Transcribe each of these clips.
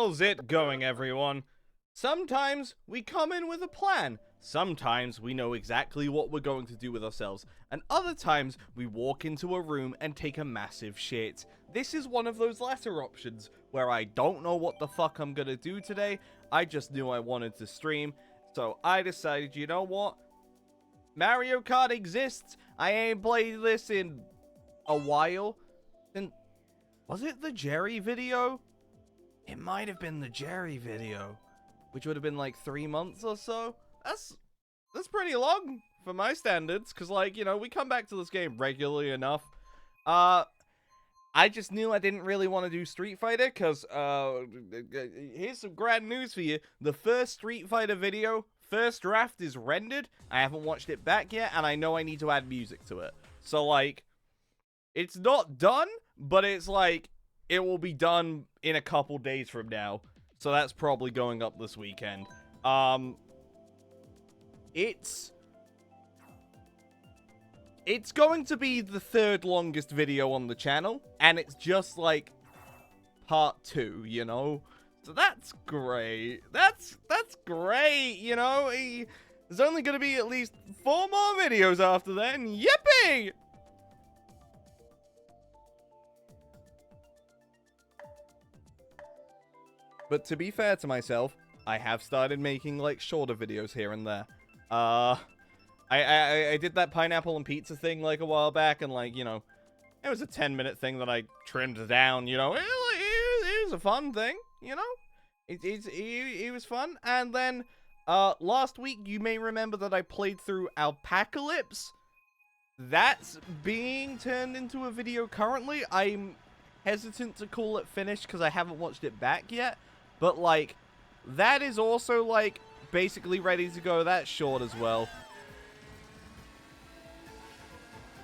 How's it going, everyone? Sometimes we come in with a plan. Sometimes we know exactly what we're going to do with ourselves. And other times we walk into a room and take a massive shit. This is one of those latter options where I don't know what the fuck I'm gonna do today. I just knew I wanted to stream. So I decided, you know what? Mario Kart exists. I ain't played this in a while. And was it the Jerry video? It might have been the Jerry video, which would have been like 3 months or so. That's pretty long for my standards, because, like, you know, we come back to this game regularly enough. I just knew I didn't really want to do Street Fighter, because, here's some grand news for you. The first Street Fighter video, first draft, is rendered. I haven't watched it back yet, and I know I need to add music to it. So, like, it's not done, but it's like, it will be done in a couple days from now. So that's probably going up this weekend. It's going to be the third longest video on the channel, and it's just like part 2, you know? So that's great. That's great, you know? There's only going to be at least 4 more videos after then. Yippee! But to be fair to myself, I have started making, like, shorter videos here and there. I did that pineapple and pizza thing, like, a while back, and, like, you know, it was a 10-minute thing that I trimmed down, you know? It was a fun thing, you know? It was fun. And then, last week, you may remember that I played through Alpacalypse. That's being turned into a video currently. I'm hesitant to call it finished because I haven't watched it back yet. But, like, that is also, like, basically ready to go. That's short as well.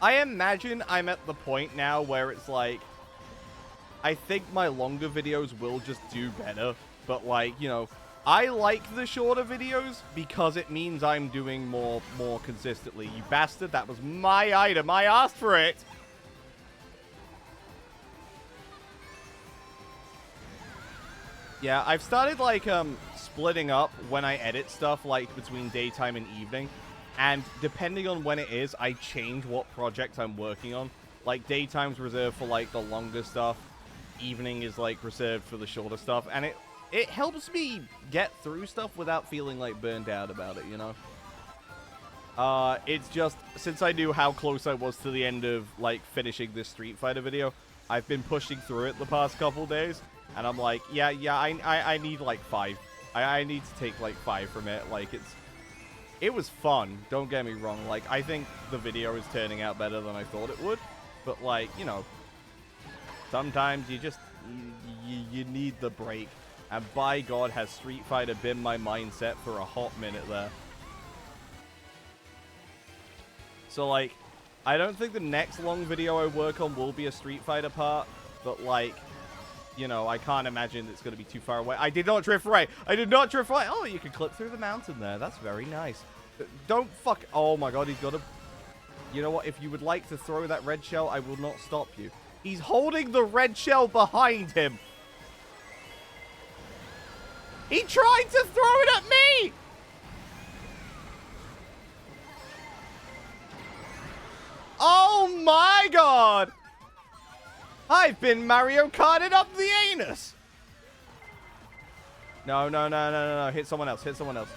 I imagine I'm at the point now where it's, like, I think my longer videos will just do better. But, like, you know, I like the shorter videos because it means I'm doing more consistently. You bastard, that was my item. I asked for it. Yeah, I've started, like, splitting up when I edit stuff, like, between daytime and evening. And depending on when it is, I change what project I'm working on. Like, daytime's reserved for, like, the longer stuff. Evening is, like, reserved for the shorter stuff. And it helps me get through stuff without feeling, like, burned out about it, you know? It's just, since I knew how close I was to the end of, like, finishing this Street Fighter video, I've been pushing through it the past couple days. And I'm like, yeah, I need, like, 5. I need to take, like, 5 from it. Like, it was fun. Don't get me wrong. Like, I think the video is turning out better than I thought it would. But, like, you know, sometimes you just, you need the break. And by God, has Street Fighter been my mindset for a hot minute there. So, like, I don't think the next long video I work on will be a Street Fighter part. But, like, you know, I can't imagine it's going to be too far away. I did not drift right. I did not drift right. Oh, you can clip through the mountain there. That's very nice. Don't fuck... Oh, my God. He's got a... You know what? If you would like to throw that red shell, I will not stop you. He's holding the red shell behind him. He tried to throw it at me. Oh, my God. I've been Mario Karted up the anus! No. Hit someone else. Hit someone else.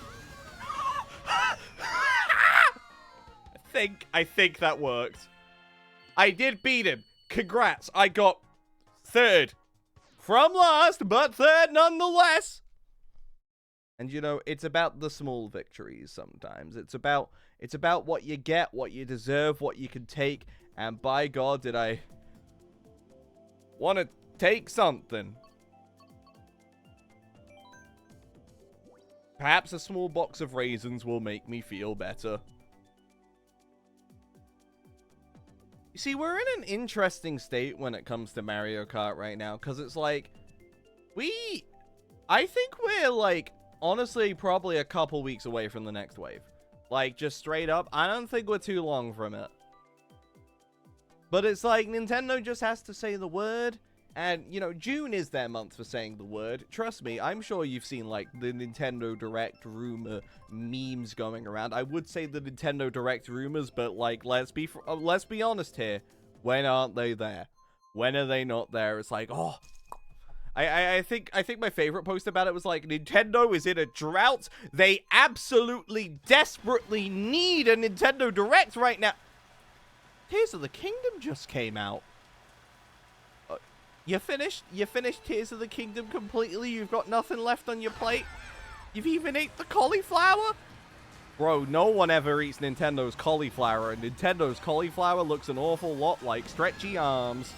I think that worked. I did beat him. Congrats. I got 3rd. From last, but 3rd nonetheless. And, you know, it's about the small victories sometimes. It's about what you get, what you deserve, what you can take. And by God, did I... want to take something. Perhaps a small box of raisins will make me feel better. You see, we're in an interesting state when it comes to Mario Kart right now, because it's like, I think we're, like, honestly, probably a couple weeks away from the next wave. Like, just straight up, I don't think we're too long from it. But it's like, Nintendo just has to say the word, And, you know, June is their month for saying the word. Trust me, I'm sure you've seen, like, the Nintendo Direct rumor memes going around. I would say the Nintendo Direct rumors, but, like, let's be honest here. When aren't they there? When are they not there? It's like, oh... I think my favorite post about it was like, Nintendo is in a drought. They absolutely desperately need a Nintendo Direct right now. Tears of the Kingdom just came out. You finished Tears of the Kingdom completely? You've got nothing left on your plate? You've even ate the cauliflower? Bro, no one ever eats Nintendo's cauliflower, and Nintendo's cauliflower looks an awful lot like stretchy arms.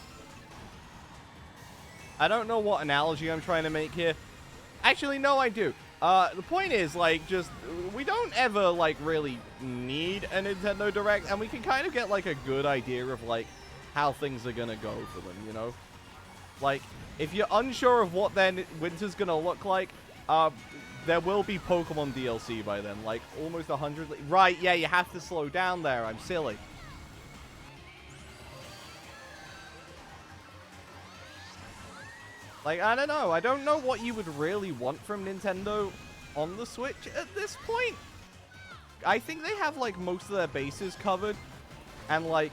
I don't know what analogy I'm trying to make here. Actually, no, I do. The point is, like, just, we don't ever, like, really need a Nintendo Direct, and we can kind of get, like, a good idea of, like, how things are gonna go for them, you know? Like, if you're unsure of what their winter's gonna look like, there will be Pokemon DLC by then, like, almost 100... Right, yeah, you have to slow down there, I'm silly. Like, I don't know. I don't know what you would really want from Nintendo on the Switch at this point. I think they have, like, most of their bases covered. And, like...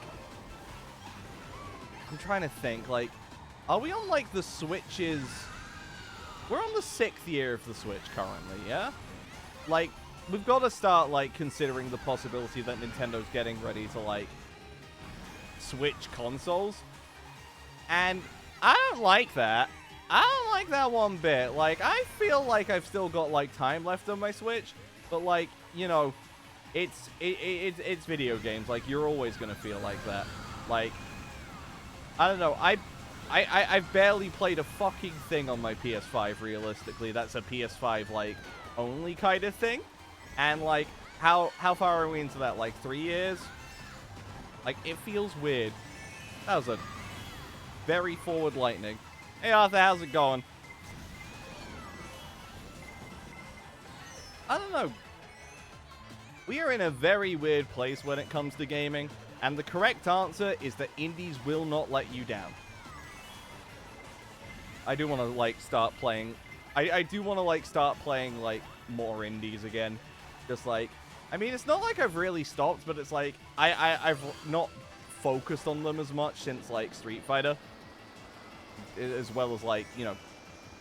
I'm trying to think, like... Are we on, like, the Switch's... We're on the 6th year of the Switch currently, yeah? Like, we've got to start, like, considering the possibility that Nintendo's getting ready to, like... switch consoles. And I don't like that. I don't like that one bit. Like, I feel like I've still got, like, time left on my Switch. But, like, you know, it's video games. Like, you're always going to feel like that. Like, I don't know. I've barely played a fucking thing on my PS5, realistically. That's a PS5, like, only kind of thing. And, like, how far are we into that? Like, 3 years? Like, it feels weird. That was a very forward lightning. Hey Arthur, how's it going? I don't know. We are in a very weird place when it comes to gaming, and the correct answer is that indies will not let you down. I do want to, like, start playing... I do want to, like, start playing, like, more indies again. Just, like... I mean, it's not like I've really stopped, but it's like... I've not focused on them as much since, like, Street Fighter. As well as, like, you know,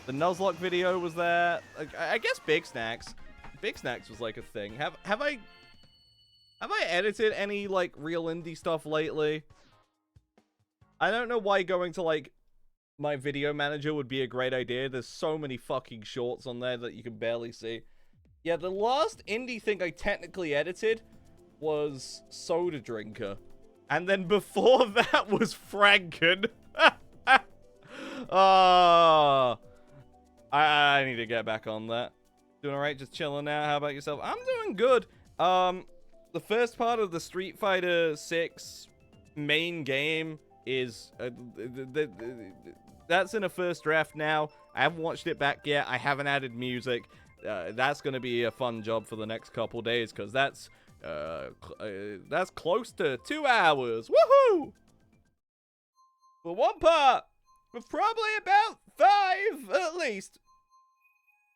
the Nuzlocke video was there. I guess Big Snacks. Big Snacks was, like, a thing. Have I edited any, like, real indie stuff lately? I don't know why going to, like, my video manager would be a great idea. There's so many fucking shorts on there that you can barely see. Yeah, the last indie thing I technically edited was Soda Drinker. And then before that was Franken. Oh, I need to get back on that. Doing alright, just chilling now. How about yourself? I'm doing good. The first part of the Street Fighter 6 main game is that's in a first draft now. I haven't watched it back yet. I haven't added music. That's gonna be a fun job for the next couple days because that's close to 2 hours. Woohoo! For one part. But probably about 5, at least.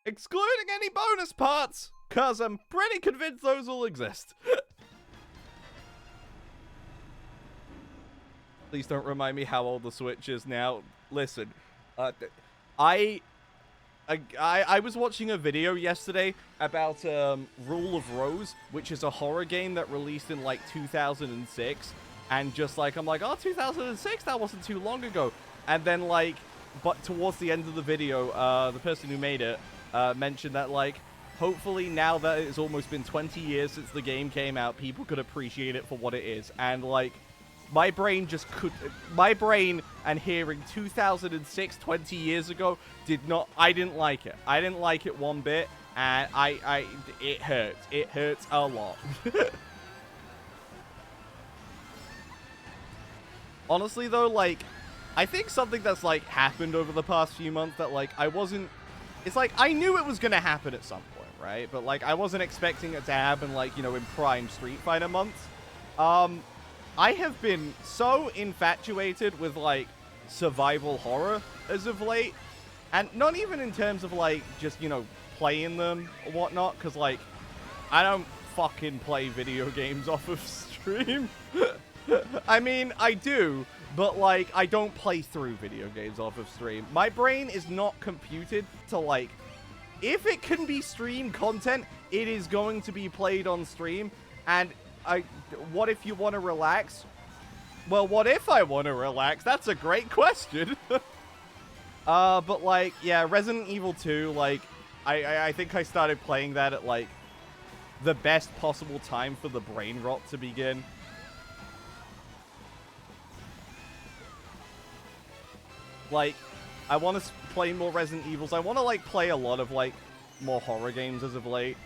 Excluding any bonus parts, because I'm pretty convinced those will exist. Please don't remind me how old the Switch is now. Listen, I was watching a video yesterday about Rule of Rose, which is a horror game that released in, like, 2006. And just, like, I'm like, oh, 2006? That wasn't too long ago. And then, like, but towards the end of the video, the person who made it mentioned that, like, hopefully now that it's almost been 20 years since the game came out, people could appreciate it for what it is. And, like, my brain just could... My brain and hearing 2006, 20 years ago, I didn't like it. I didn't like it one bit, and it hurts. It hurts a lot. Honestly, though, like... I think something that's, like, happened over the past few months that, like, I wasn't... It's like, I knew it was gonna happen at some point, right? But, like, I wasn't expecting it to happen, like, you know, in prime Street Fighter months. I have been so infatuated with, like, survival horror as of late. And not even in terms of, like, just, you know, playing them or whatnot, because, like, I don't fucking play video games off of stream. I mean, I do, but, like, I don't play through video games off of stream. My brain is not computed to, like, if it can be stream content, it is going to be played on stream. And what if you want to relax? Well, what if I want to relax? That's a great question. But, like, yeah, Resident Evil 2, like, I think I started playing that at, like, the best possible time for the brain rot to begin. Like, I want to play more Resident Evils. I want to, like, play a lot of, like, more horror games as of late.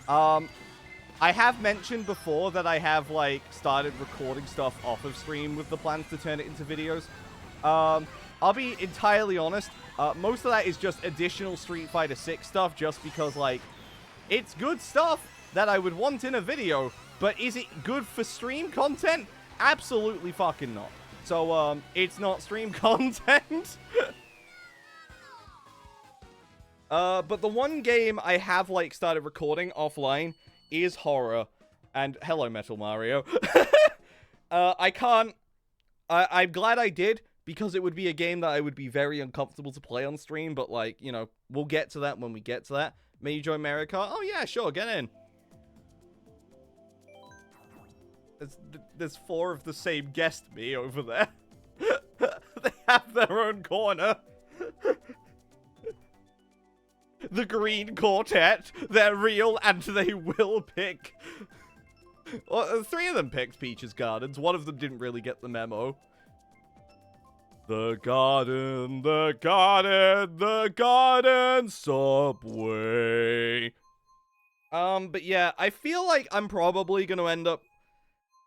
I have mentioned before that I have, like, started recording stuff off of stream with the plans to turn it into videos. I'll be entirely honest, most of that is just additional Street Fighter 6 stuff, just because, like, it's good stuff that I would want in a video, but is it good for stream content? Absolutely fucking not. So, it's not stream content. But the one game I have, like, started recording offline is horror. And hello, Metal Mario. I'm glad I did, because it would be a game that I would be very uncomfortable to play on stream, but, like, you know, we'll get to that when we get to that. May you join Mario Kart? Oh, yeah, sure, get in. There's 4 of the same guest me over there. They have their own corner. The Green Quartet. They're real and they will pick. Well, 3 of them picked Peach's Gardens. 1 of them didn't really get the memo. The garden, the garden, the garden subway. But yeah, I feel like I'm probably gonna end up...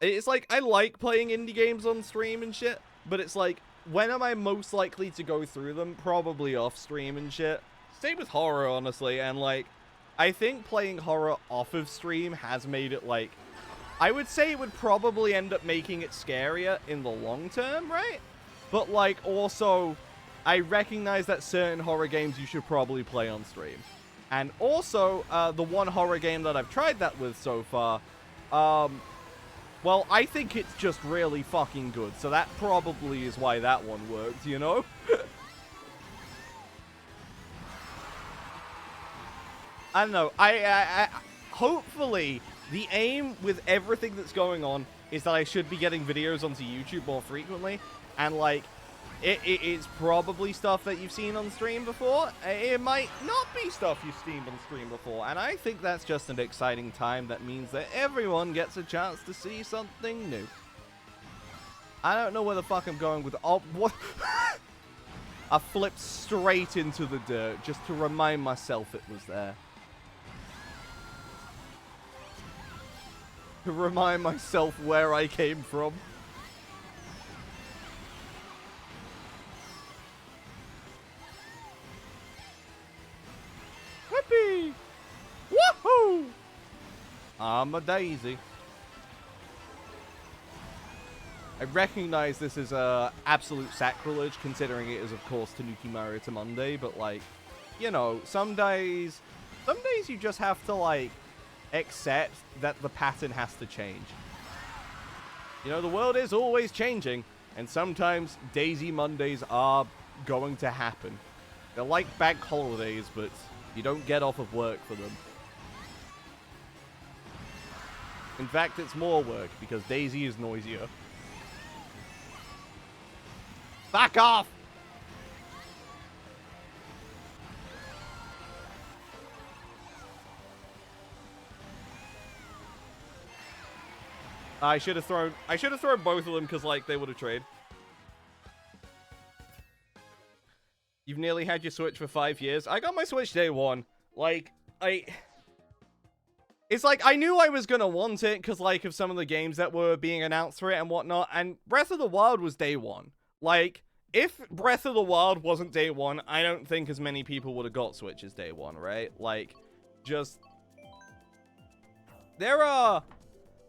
It's like, I like playing indie games on stream and shit, but it's like, when am I most likely to go through them? Probably off stream and shit. Same with horror, honestly, and like, I think playing horror off of stream has made it like, I would say it would probably end up making it scarier in the long term, right? But like, also, I recognize that certain horror games you should probably play on stream. And also, the one horror game that I've tried that with so far, well, I think it's just really fucking good, so that probably is why that one worked, you know? I don't know, hopefully, the aim with everything that's going on is that I should be getting videos onto YouTube more frequently, and, like, it's probably stuff that you've seen on stream before. It might not be stuff you've seen on stream before, and I think that's just an exciting time that means that everyone gets a chance to see something new. I don't know where the fuck I'm going with... Oh, what? I flipped straight into the dirt just to remind myself it was there. To remind myself where I came from. Whippy! Woohoo! I'm a daisy. I recognize this is absolute sacrilege, considering it is, of course, Tanuki Mario to Monday, but, like, you know, some days you just have to, like, accept that the pattern has to change. You know, the world is always changing, and sometimes Daisy Mondays are going to happen. They're like bank holidays, but you don't get off of work for them. In fact, it's more work, because Daisy is noisier. Back off! I should have thrown both of them because, like, they would have traded. You've nearly had your Switch for 5 years. I got my Switch day 1. Like, it's like, I knew I was gonna want it because, like, of some of the games that were being announced for it and whatnot, and Breath of the Wild was day 1. Like, if Breath of the Wild wasn't day 1, I don't think as many people would have got Switches day 1, right? Like, just... There are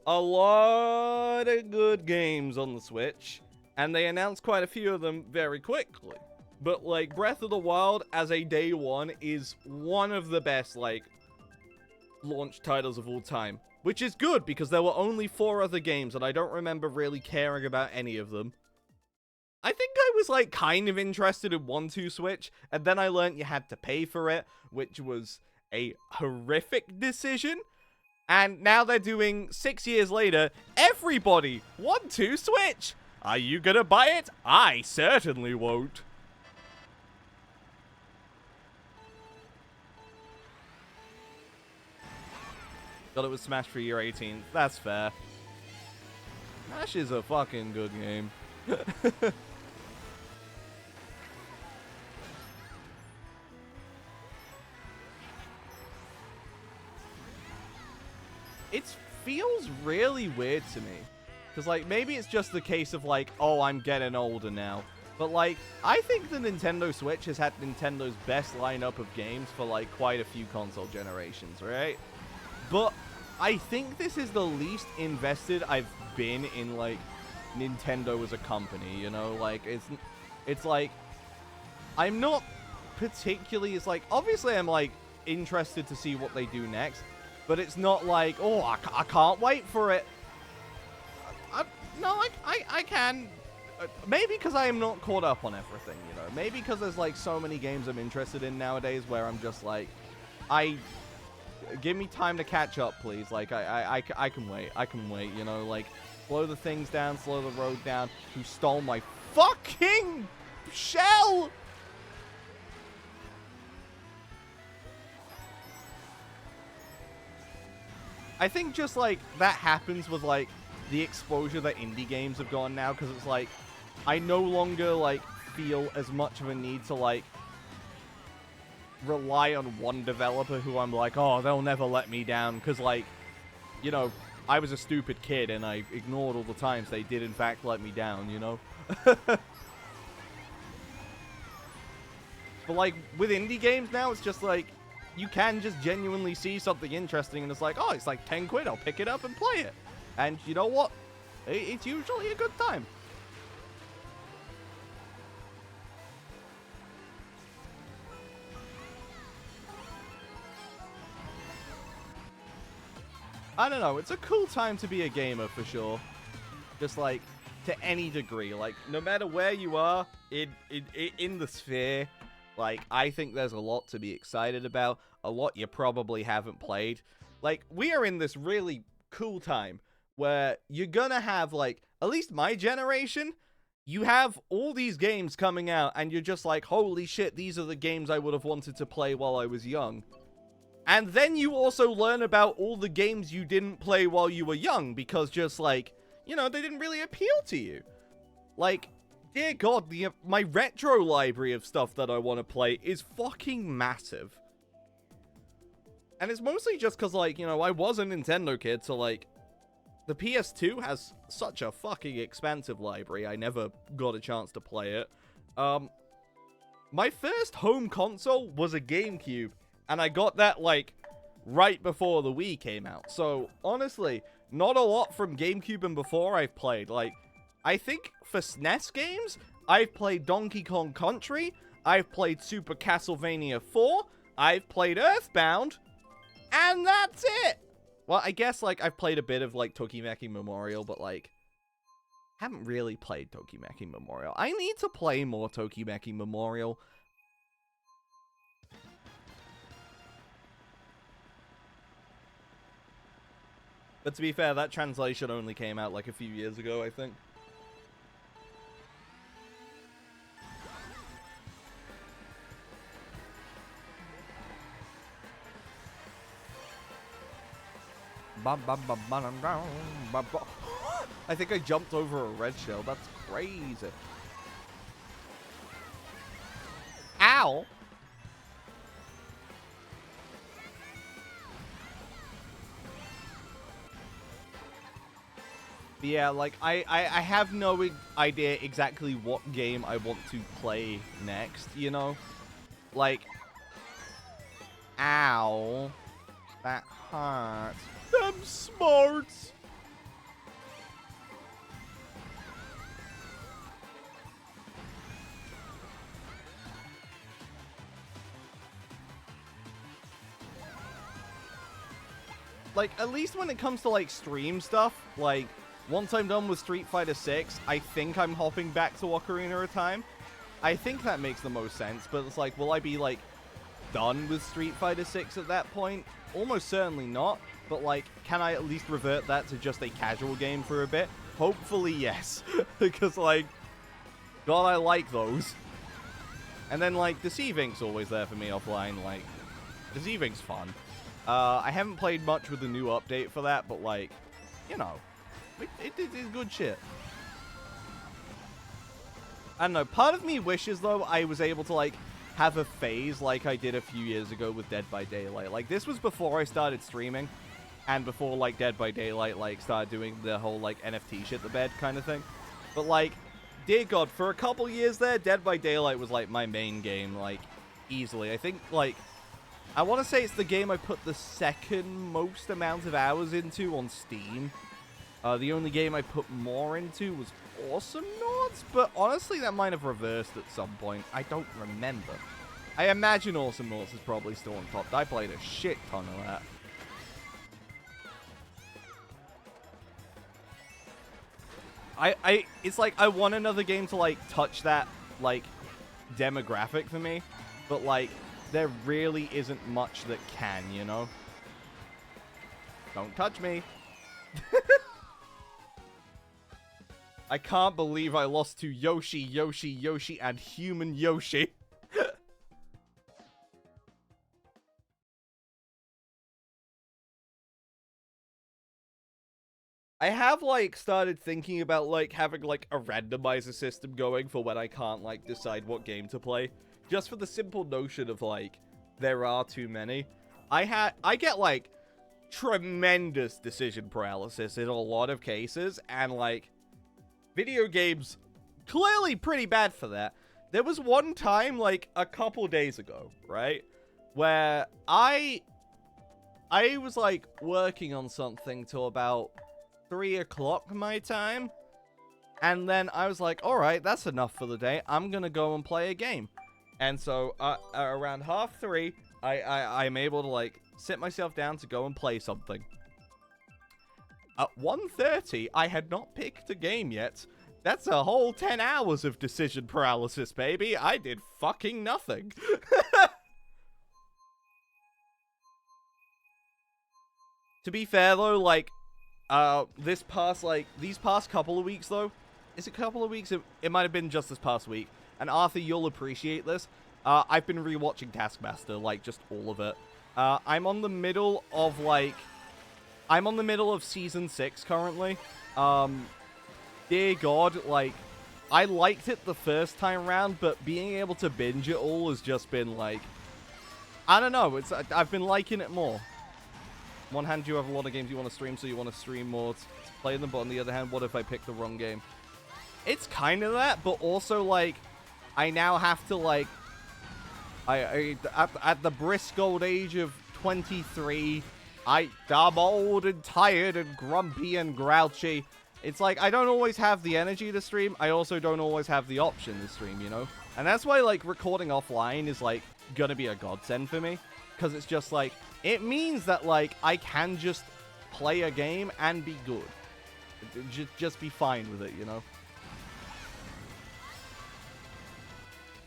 a lot of good games on the Switch, And they announced quite a few of them very quickly. But, like, Breath of the Wild as a day one is one of the best, like, launch titles of all time. Which is good, because there were only 4 other games, and I don't remember really caring about any of them. I think I was, like, kind of interested in 1-2 Switch, and then I learned you had to pay for it, which was a horrific decision. And now they're doing, 6 years later, everybody, 1-2 Switch! Are you gonna buy it? I certainly won't. Thought it was Smash for year 18. That's fair. Smash is a fucking good game. It feels really weird to me. Because, like, maybe it's just the case of, like, oh, I'm getting older now. But, like, I think the Nintendo Switch has had Nintendo's best lineup of games for, like, quite a few console generations, right? But I think this is the least invested I've been in, like, Nintendo as a company, you know? Like, it's like, I'm not particularly, it's like, obviously I'm, like, interested to see what they do next, but it's not like, oh, I can't wait for it. I can. Maybe because I am not caught up on everything, you know? Maybe because there's, like, so many games I'm interested in nowadays where I'm just like, give me time to catch up, please. Like, I can wait. I can wait, you know? Like, slow the things down, slow the road down. Who stole my fucking shell? I think just, like, that happens with, like, the exposure that indie games have gotten now, because it's like, I no longer, like, feel as much of a need to, like, rely on one developer who I'm like, oh, they'll never let me down, because, like, you know, I was a stupid kid, and I ignored all the times they did, in fact, let me down, you know? But, like, with indie games now, it's just, like, you can just genuinely see something interesting, and it's like, oh, it's like 10 quid, I'll pick it up and play it. And you know what? It's usually a good time. I don't know, it's a cool time to be a gamer for sure. Just like, to any degree. Like, no matter where you are in the sphere, like, I think there's a lot to be excited about. A lot you probably haven't played. Like, we are in this really cool time where you're gonna have, like, at least my generation, you have all these games coming out, and you're just like, holy shit, these are the games I would have wanted to play while I was young. And then you also learn about all the games you didn't play while you were young, because just, like, you know, they didn't really appeal to you. Like, dear God, my retro library of stuff that I want to play is fucking massive. And it's mostly just because, like, you know, I was a Nintendo kid, so, like, the PS2 has such a fucking expansive library. I never got a chance to play it. My first home console was a GameCube, and I got that, like, right before the Wii came out. So, honestly, not a lot from GameCube and before I've played. Like, I think for SNES games, I've played Donkey Kong Country, I've played Super Castlevania 4, I've played Earthbound, and that's it! Well, I guess, like, I've played a bit of, like, Tokimeki Memorial, but, like, haven't really played Tokimeki Memorial. I need to play more Tokimeki Memorial. But to be fair, that translation only came out, like, a few years ago, I think. I think I jumped over a red shell. That's crazy. Ow! But yeah, like, I have no idea exactly what game I want to play next, you know? Like, ow. That hurts. Them smarts! like, at least when it comes to, like, stream stuff, like, once I'm done with Street Fighter 6, I think I'm hopping back to Ocarina of Time. I think that makes the most sense, but it's like, will I be, like, done with Street Fighter 6 at that point? Almost certainly not, but, like, can I at least revert that to just a casual game for a bit? Hopefully, yes. Because, like, God, I like those. And then, like, Deceivink's always there for me offline. Like, Deceivink's fun. I haven't played much with the new update for that, but, like, you know, it is good shit. I don't know, part of me wishes, though, I was able to, like, have a phase like I did a few years ago with Dead by Daylight. Like, this was before I started streaming, and before, like, Dead by Daylight, like, started doing the whole, like, NFT shit the bed kind of thing. But, like, dear God, for a couple years there, Dead by Daylight was, like, my main game, like, easily. I think, like, I want to say it's the game I put the second most amount of hours into on Steam. The only game I put more into was Awesome Noughts, but honestly, that might have reversed at some point. I don't remember. I imagine Awesome Noughts is probably still on top. I played a shit ton of that. It's like, I want another game to, like, touch that, like, demographic for me, but, like, there really isn't much that can, you know? Don't touch me. I can't believe I lost to Yoshi, and Human Yoshi. I have, like, started thinking about, like, having, like, a randomizer system going for when I can't, like, decide what game to play. Just for the simple notion of, like, there are too many. I get, like, tremendous decision paralysis in a lot of cases, and, like, video games clearly pretty bad for that. There was one time, like, a couple days ago, right, where I was, like, working on something till about 3 o'clock my time, and then I was like, alright, that's enough for the day, I'm gonna go and play a game. And so, around 3:30, I'm able to, like, sit myself down to go and play something. At 1:30, I had not picked a game yet. That's a whole 10 hours of decision paralysis, baby. I did fucking nothing. To be fair, though, like, these past couple of weeks, though, is it a couple of weeks? It might have been just this past week. And Arthur, you'll appreciate this. I've been rewatching Taskmaster, like, just all of it. I'm on the middle of, like, season 6 currently. Dear God, like, I liked it the first time around, but being able to binge it all has just been, like, I don't know, I've been liking it more. On one hand, you have a lot of games you want to stream, so you want to stream more to play them, but on the other hand, what if I pick the wrong game? It's kind of that, but also, like, I now have to, like, at the brisk old age of 23, I'm old and tired and grumpy and grouchy. It's like, I don't always have the energy to stream. I also don't always have the option to stream, you know? And that's why, like, recording offline is, like, gonna be a godsend for me. Because it's just, like, it means that, like, I can just play a game and be good. Just be fine with it, you know?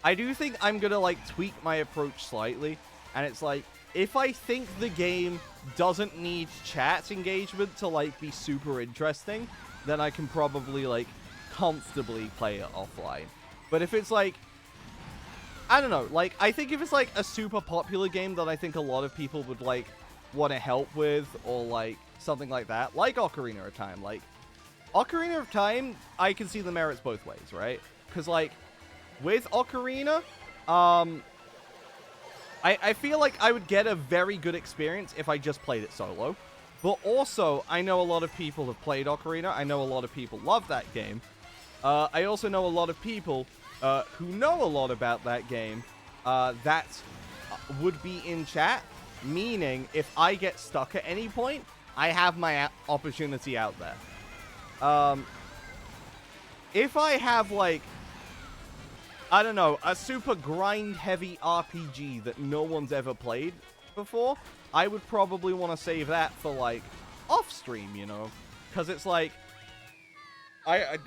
I do think I'm gonna, like, tweak my approach slightly. And it's like, if I think the game doesn't need chat engagement to, like, be super interesting, then I can probably, like, comfortably play it offline. But if it's, like, I don't know, like, I think if it's, like, a super popular game that I think a lot of people would, like, want to help with, or, like, something like that, like Ocarina of Time, like, Ocarina of Time, I can see the merits both ways, right? Because, like, with Ocarina, I feel like I would get a very good experience if I just played it solo. But also, I know a lot of people have played Ocarina. I know a lot of people love that game. I also know a lot of people who know a lot about that game that would be in chat, meaning if I get stuck at any point, I have my opportunity out there. If I have, like, I don't know, a super grind-heavy RPG that no one's ever played, before, I would probably want to save that for, like, off-stream, you know? Because it's like,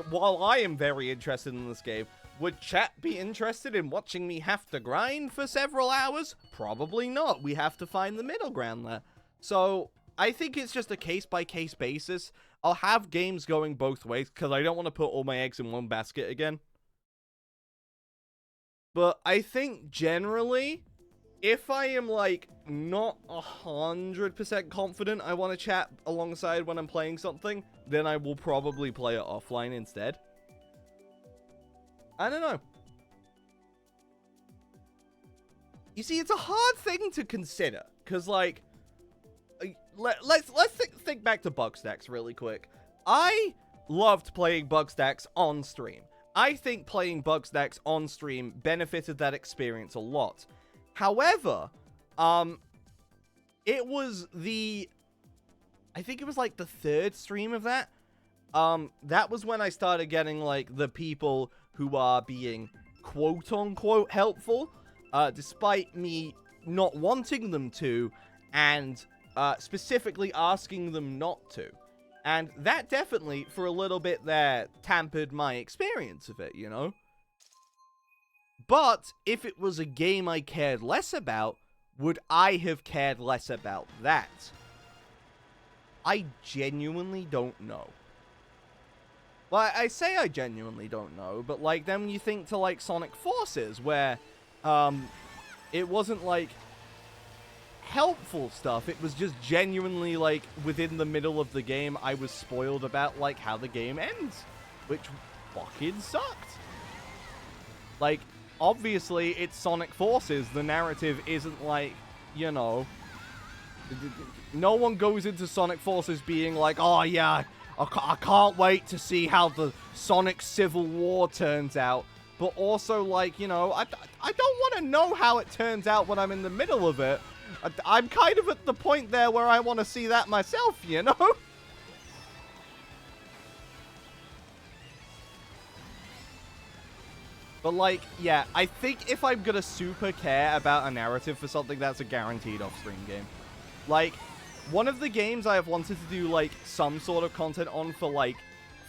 while I am very interested in this game, would chat be interested in watching me have to grind for several hours? Probably not. We have to find the middle ground there. So, I think it's just a case-by-case basis. I'll have games going both ways, because I don't want to put all my eggs in one basket again. But I think, generally, if I am, like, not 100% confident I want to chat alongside when I'm playing something, then I will probably play it offline instead. I don't know. You see, it's a hard thing to consider, because, like, let's think back to Bugstacks really quick. I loved playing Bugstacks on stream. I think playing Bugstacks on stream benefited that experience a lot. However, it was I think it was like the third stream of that. That was when I started getting, like, the people who are being quote-unquote helpful, despite me not wanting them to, and specifically asking them not to. And that definitely, for a little bit there, tampered my experience of it, you know? But, if it was a game I cared less about, would I have cared less about that? I genuinely don't know. Well, I say I genuinely don't know, but, like, then when you think to, like, Sonic Forces, where, it wasn't, like, helpful stuff, it was just genuinely, like, within the middle of the game, I was spoiled about, like, how the game ends, which fucking sucked. Like, obviously, it's Sonic Forces, the narrative isn't, like, you know, no one goes into Sonic Forces being like, oh, yeah, I can't wait to see how the Sonic Civil War turns out. But also, like, you know, I don't want to know how it turns out when I'm in the middle of it. I'm kind of at the point there where I want to see that myself, you know? But, like, yeah, I think if I'm gonna super care about a narrative for something, that's a guaranteed off-stream game. Like, one of the games I have wanted to do, like, some sort of content on for, like,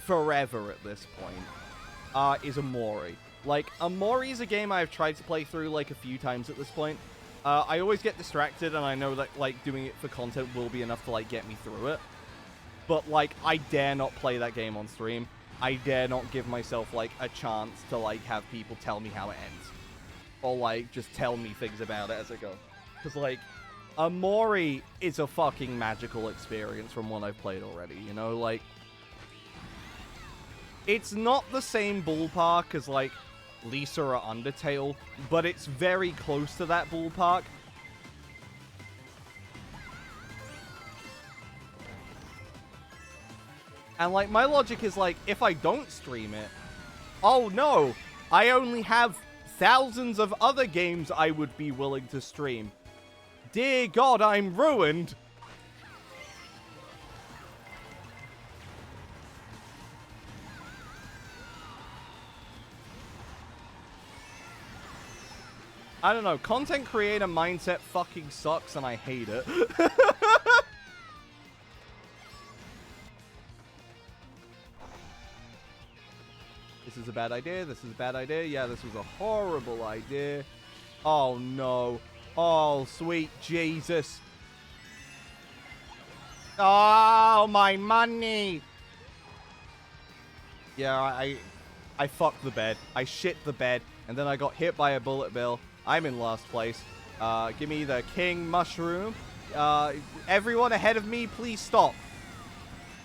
forever at this point, is Omori. Like, Omori is a game I've tried to play through, like, a few times at this point. I always get distracted, and I know that, like, doing it for content will be enough to, like, get me through it. But, like, I dare not play that game on stream. I dare not give myself, like, a chance to, like, have people tell me how it ends. Or, like, just tell me things about it as I go. Because, like, Omori is a fucking magical experience from what I've played already, you know? Like, it's not the same ballpark as, like, Lisa or Undertale, but it's very close to that ballpark. And, like, my logic is, like, if I don't stream it, oh no, I only have thousands of other games I would be willing to stream. Dear God, I'm ruined. I don't know, content creator mindset fucking sucks and I hate it. This is a bad idea, this is a bad idea, yeah, this was a horrible idea. Oh no. Oh, sweet Jesus. Oh, my money. Yeah, I fucked the bed. I shit the bed, and then I got hit by a bullet bill. I'm in last place. Give me the king mushroom. Everyone ahead of me, please stop.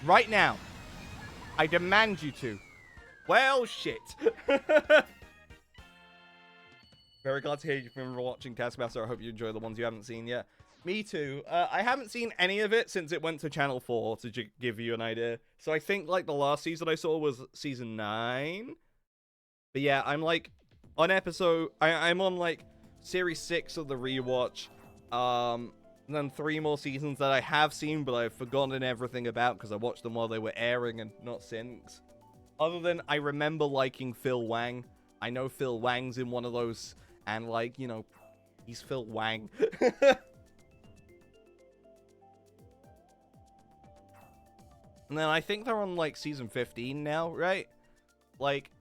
Right now. I demand you to. Well, shit. Very glad to hear you've been watching Taskmaster. I hope you enjoy the ones you haven't seen yet. Me too. I haven't seen any of it since it went to Channel 4, to give you an idea. So I think, like, the last season I saw was season 9. But yeah, I'm, like, on episode... I'm on, like, series 6 of the rewatch. And then 3 more seasons that I have seen, but I've forgotten everything about because I watched them while they were airing and not since. Other than I remember liking Phil Wang. I know Phil Wang's in one of those... And, like, you know, he's Phil Wang. And then I think they're on, like, season 15 now, right? Like,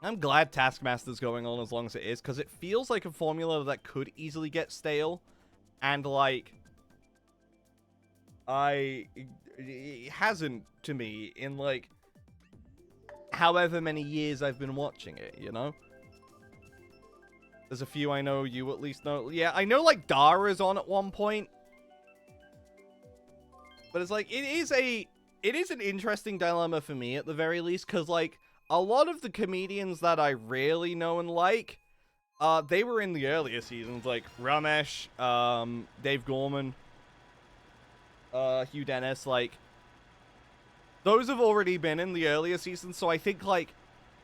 I'm glad Taskmaster's going on as long as it is, because it feels like a formula that could easily get stale. And, like, it hasn't to me in, like, however many years I've been watching it, you know? There's a few I know you at least know. Yeah, I know, like, Dara's on at one point. But it's like, it is an interesting dilemma for me at the very least, because, like, a lot of the comedians that I really know and like, they were in the earlier seasons, like Ramesh, Dave Gorman, Hugh Dennis, like, those have already been in the earlier seasons, so I think, like,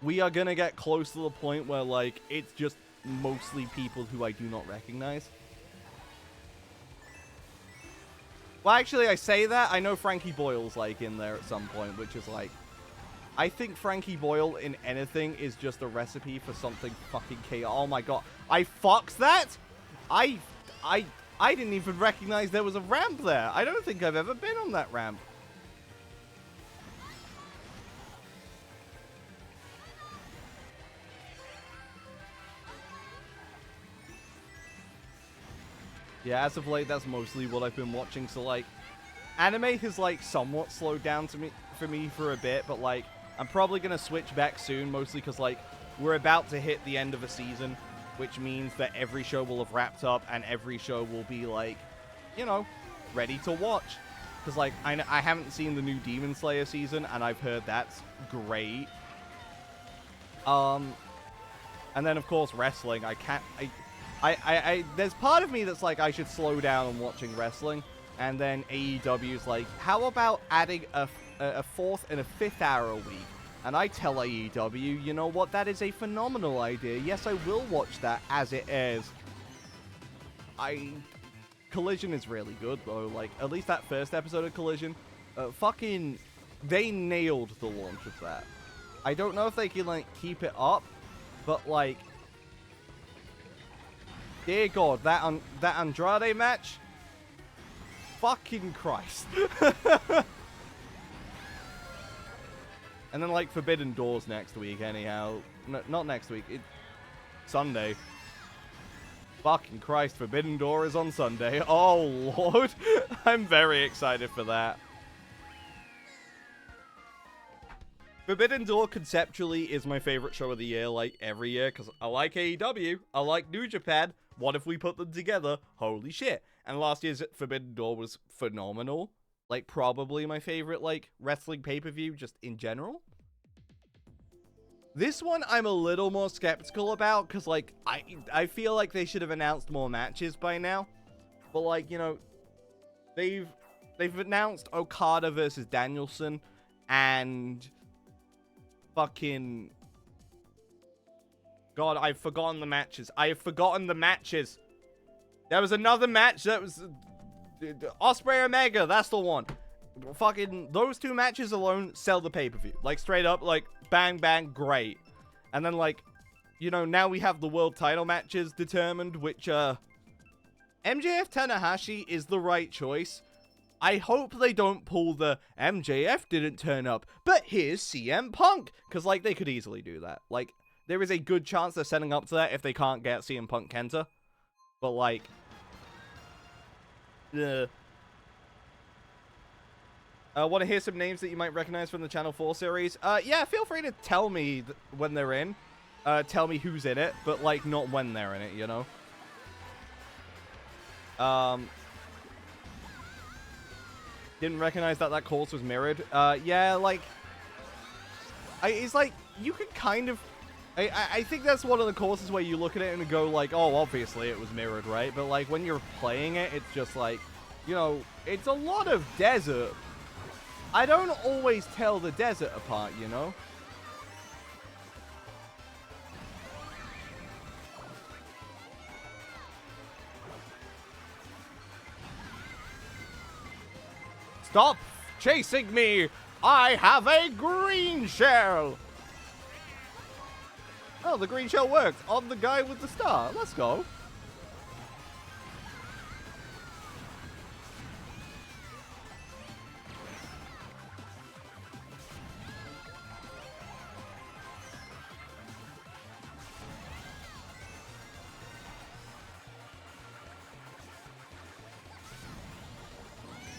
we are gonna get close to the point where, like, it's just mostly people who I do not recognize. Well, actually, I say that, I know Frankie Boyle's, like, in there at some point, which is, like, I think Frankie Boyle in anything is just a recipe for something fucking chaos. Oh my god. I fucked that? I didn't even recognize there was a ramp there. I don't think I've ever been on that ramp. Yeah, as of late, that's mostly what I've been watching. So, like, anime has, like, somewhat slowed down for me for a bit, but, like, I'm probably going to switch back soon, mostly because, like, we're about to hit the end of a season, which means that every show will have wrapped up and every show will be, like, you know, ready to watch. Because, like, I haven't seen the new Demon Slayer season, and I've heard that's great. And then, of course, wrestling. There's part of me that's like, I should slow down on watching wrestling. And then AEW's like, how about adding a fourth and a fifth hour a week? And I tell AEW, you know what, that is a phenomenal idea. Yes, I will watch that as it airs. Collision is really good, though. Like, at least that first episode of Collision, they nailed the launch of that. I don't know if they can, like, keep it up, but, like, dear God, that Andrade match, fucking Christ. And then, like, Forbidden Doors next week, anyhow. No, not next week. Sunday. Fucking Christ, Forbidden Door is on Sunday. Oh, Lord. I'm very excited for that. Forbidden Door conceptually is my favorite show of the year, like, every year, because I like AEW, I like New Japan. What if we put them together? Holy shit. And last year's Forbidden Door was phenomenal. Like, probably my favorite, like, wrestling pay-per-view, just in general. This one, I'm a little more skeptical about, because, like, I feel like they should have announced more matches by now. But, like, you know, they've announced Okada versus Danielson, and fucking... God, I've forgotten the matches. I have forgotten the matches. There was another match that was... Osprey Omega, that's the one. Fucking, those two matches alone sell the pay-per-view. Like, straight up, like, bang, bang, great. And then, like, you know, now we have the world title matches determined, which, MJF Tanahashi is the right choice. I hope they don't pull the MJF didn't turn up, but here's CM Punk. Because, like, they could easily do that. Like, there is a good chance they're setting up to that if they can't get CM Punk Kenta. But, like... Want to hear some names that you might recognize from the Channel 4 series? Yeah, feel free to tell me when they're in. Tell me who's in it, but, like, not when they're in it, you know? Didn't recognize that course was mirrored. Yeah, like... it's like, you could kind of... I think that's one of the courses where you look at it and go, like, oh, obviously it was mirrored, right? But, like, when you're playing it, it's just like, you know, it's a lot of desert. I don't always tell the desert apart, you know? Stop chasing me! I have a green shell! Oh, the green shell worked on the guy with the star. Let's go.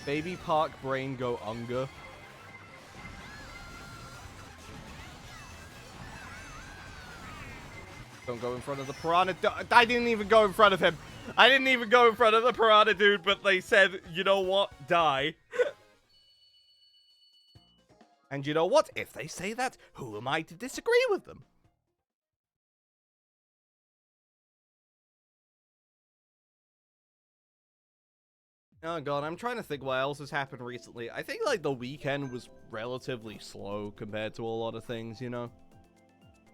Baby Park Brain go Unger. Don't go in front of the piranha. I didn't even go in front of him. I didn't even go in front of the piranha dude, but they said, you know what? Die. And you know what? If they say that, who am I to disagree with them? Oh god, I'm trying to think what else has happened recently. I think, like, the weekend was relatively slow compared to a lot of things, you know?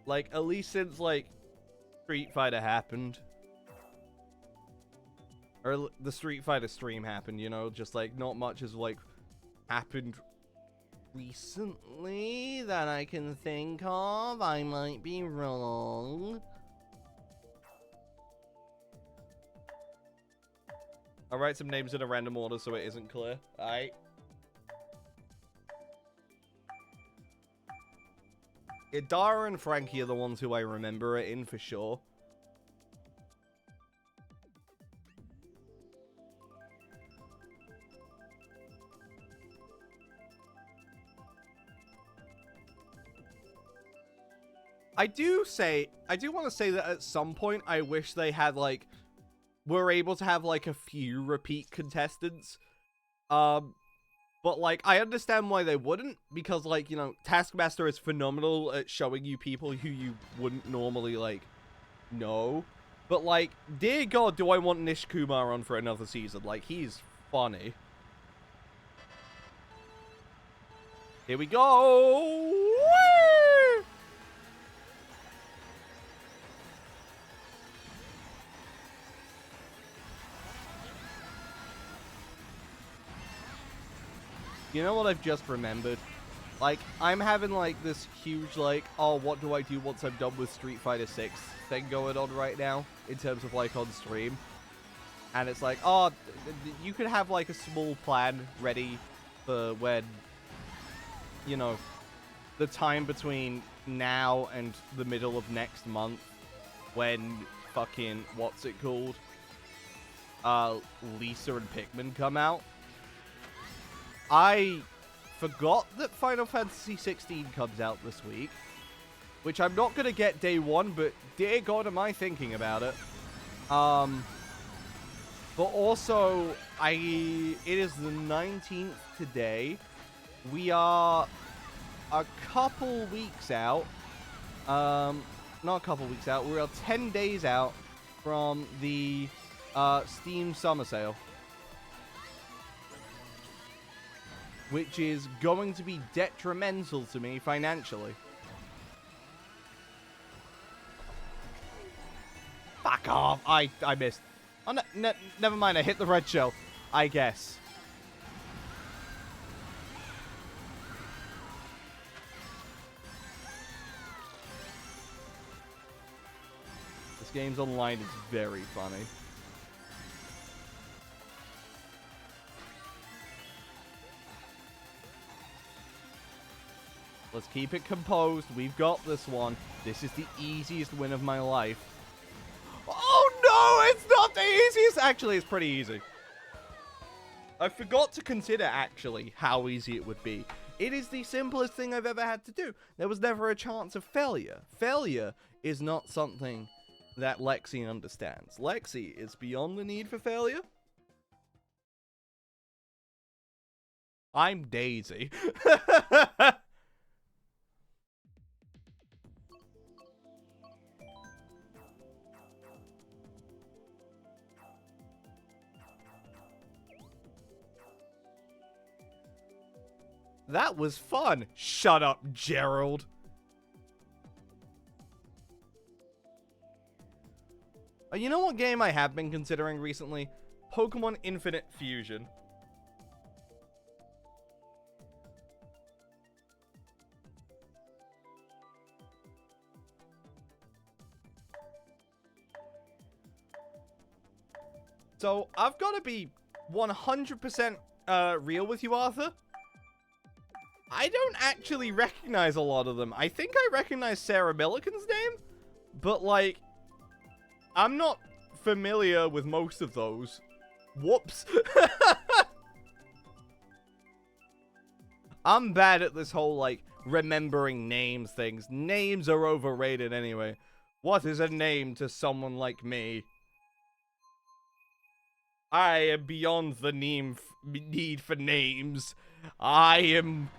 Like, at least since, like, Street Fighter happened. Or the Street Fighter stream happened, you know? Just, like, not much has, like, happened recently that I can think of. I might be wrong. I'll write some names in a random order so it isn't clear. Alright. Yeah, Dara and Frankie are the ones who I remember it in for sure. I do want to say that at some point I wish they had, like, were able to have, like, a few repeat contestants. But, like, I understand why they wouldn't, because, like, you know, Taskmaster is phenomenal at showing you people who you wouldn't normally, like, know. But, like, dear God, do I want Nish Kumar on for another season? Like, he's funny. Here we go! Woo! You know what I've just remembered? Like, I'm having, like, this huge, like, oh, what do I do once I'm done with Street Fighter 6 thing going on right now, in terms of, like, on stream. And it's like, oh, you could have, like, a small plan ready for when, you know, the time between now and the middle of next month, when fucking, what's it called? Lisa and Pikmin come out. I forgot that Final Fantasy 16 comes out this week, which I'm not going to get day one, but dear God, am I thinking about it. But also, it is the 19th today. We are a couple weeks out. Not a couple weeks out. We are 10 days out from the Steam Summer Sale, which is going to be detrimental to me financially. Fuck off! I missed. Oh, never mind, I hit the red shell, I guess. This game's online is very funny. Let's keep it composed. We've got this one. This is the easiest win of my life. Oh no, it's not the easiest. Actually, it's pretty easy. I forgot to consider, actually, how easy it would be. It is the simplest thing I've ever had to do. There was never a chance of failure. Failure is not something that Lexi understands. Lexi is beyond the need for failure. I'm Daisy. That was fun. Shut up, Gerald. You know what game I have been considering recently? Pokemon Infinite Fusion. So, I've got to be 100% real with you, Arthur. I don't actually recognize a lot of them. I think I recognize Sarah Millican's name, but, like, I'm not familiar with most of those. Whoops. I'm bad at this whole, like, remembering names things. Names are overrated anyway. What is a name to someone like me? I am beyond the need for names. I am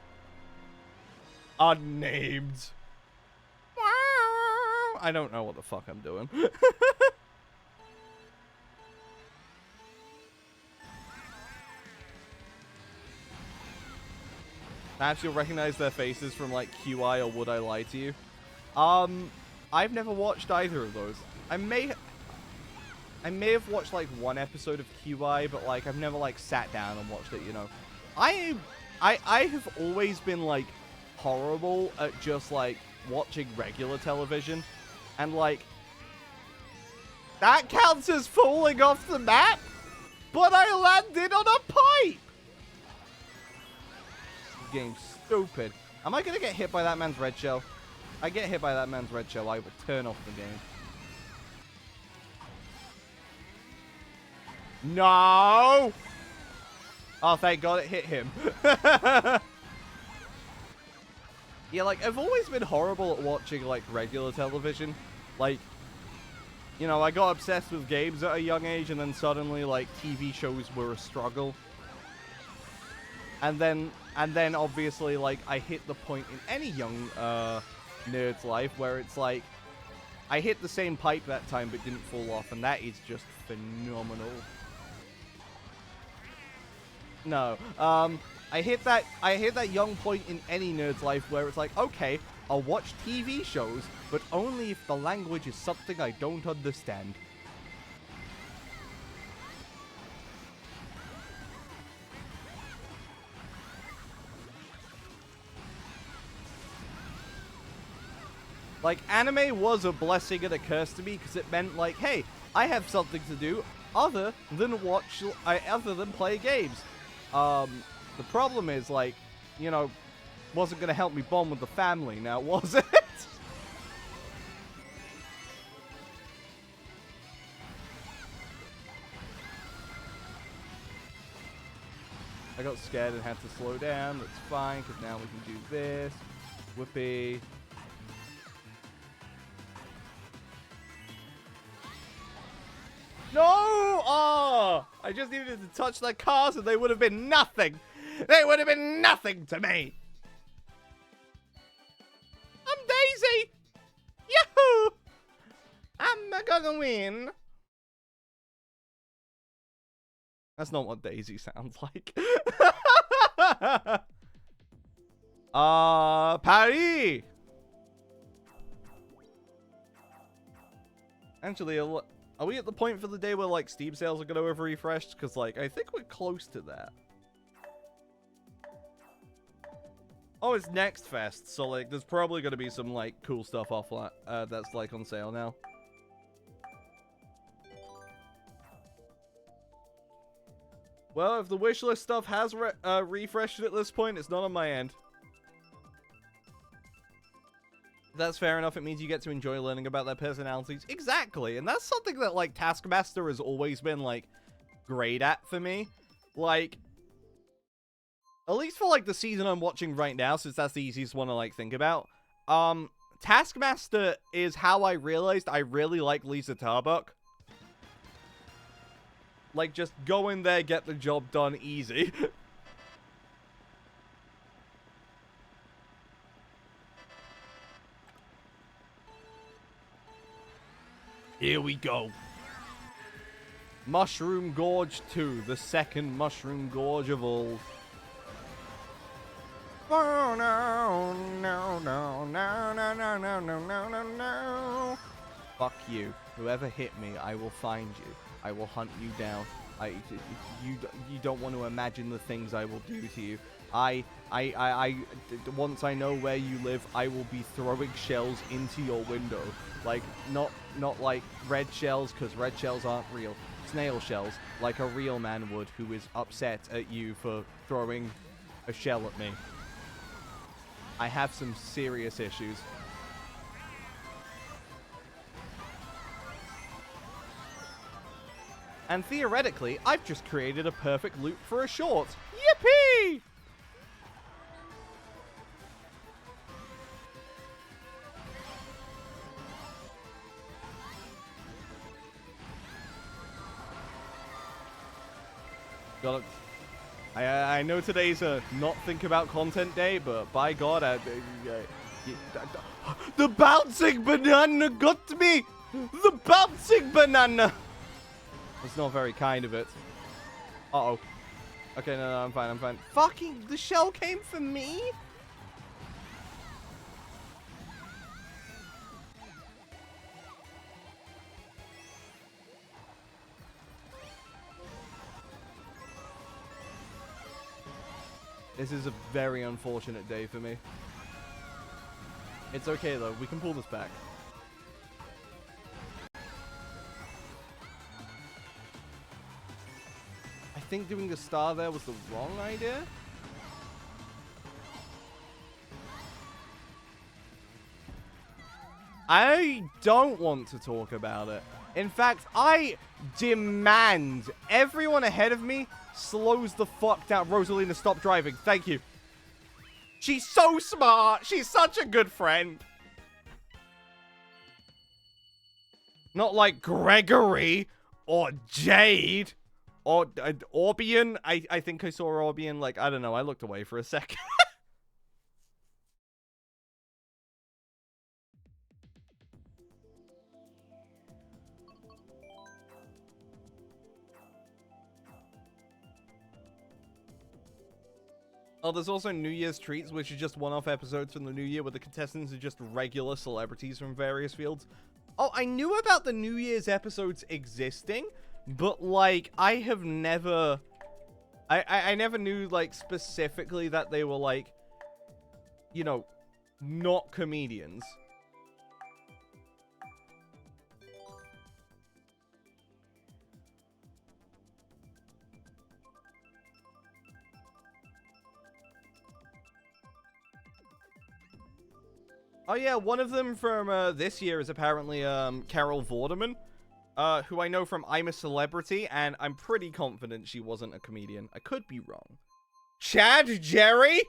unnamed. I don't know what the fuck I'm doing. Perhaps you'll recognize their faces from, like, QI or Would I Lie to You? I've never watched either of those. I may have watched, like, one episode of QI, but, like, I've never, like, sat down and watched it, you know. I have always been, like, horrible at just, like, watching regular television. And, like, that counts as falling off the map? But I landed on a pipe! This game's stupid. Am I gonna get hit by that man's red shell? I get hit by that man's red shell, I will turn off the game. No! Oh, thank God it hit him. Yeah, like, I've always been horrible at watching, like, regular television. Like, you know, I got obsessed with games at a young age, and then suddenly, like, TV shows were a struggle. And then obviously, like, I hit the point in any young, nerd's life where it's like, I hit the same pipe that time but didn't fall off, and that is just phenomenal. No, I hit that young point in any nerd's life where it's like, okay, I'll watch TV shows, but only if the language is something I don't understand. Like, anime was a blessing and a curse to me because it meant, like, hey, I have something to do other than play games. The problem is, like, you know, wasn't going to help me bond with the family now, was it? I got scared and had to slow down. That's fine, because now we can do this. Whoopee. No! Oh! I just needed to touch their cars and they would have been nothing. They would have been nothing to me. I'm Daisy. Yahoo! I'm gonna win. That's not what Daisy sounds like. Paris. Actually, are we at the point for the day where, like, Steam sales are going to have refreshed? Because, like, I think we're close to that. Oh, it's Next Fest, so, like, there's probably going to be some, like, cool stuff offline that's, like, on sale now. Well, if the wishlist stuff has refreshed at this point, it's not on my end. That's fair enough. It means you get to enjoy learning about their personalities. Exactly. And that's something that, like, Taskmaster has always been, like, great at for me. Like, at least for, like, the season I'm watching right now, since that's the easiest one to, like, think about. Taskmaster is how I realized I really like Lisa Tarbuck. Like, just go in there, get the job done easy. Here we go. Mushroom Gorge 2, the second Mushroom Gorge of all. Oh, no, no, no, no, no, no, no, no, no, no, no. Fuck you. Whoever hit me, I will find you. I will hunt you down. You don't want to imagine the things I will do to you. Once I know where you live, I will be throwing shells into your window. Like, not like red shells, because red shells aren't real. Snail shells, like a real man would, who is upset at you for throwing a shell at me. I have some serious issues. And theoretically, I've just created a perfect loop for a short. Yippee! Got it. I know today's a not think about content day, but by God, the bouncing banana got me! The bouncing banana! That's not very kind of it. Uh-oh. Okay, no, I'm fine, I'm fine. Fucking, the shell came for me? This is a very unfortunate day for me. It's okay, though. We can pull this back. I think doing the star there was the wrong idea. I don't want to talk about it. In fact, I demand everyone ahead of me slows the fuck down. Rosalina, stop driving. Thank you. She's so smart. She's such a good friend. Not like Gregory or Jade or Orbian. I think I saw Orbian. Like, I don't know. I looked away for a second. Oh, there's also New Year's Treats, which are just one-off episodes from the New Year where the contestants are just regular celebrities from various fields. Oh, I knew about the New Year's episodes existing, but, like, I have never... I never knew, like, specifically that they were, like, you know, not comedians. Oh yeah, one of them from this year is apparently Carol Vorderman, who I know from I'm a Celebrity, and I'm pretty confident she wasn't a comedian. I could be wrong. Chad Jerry?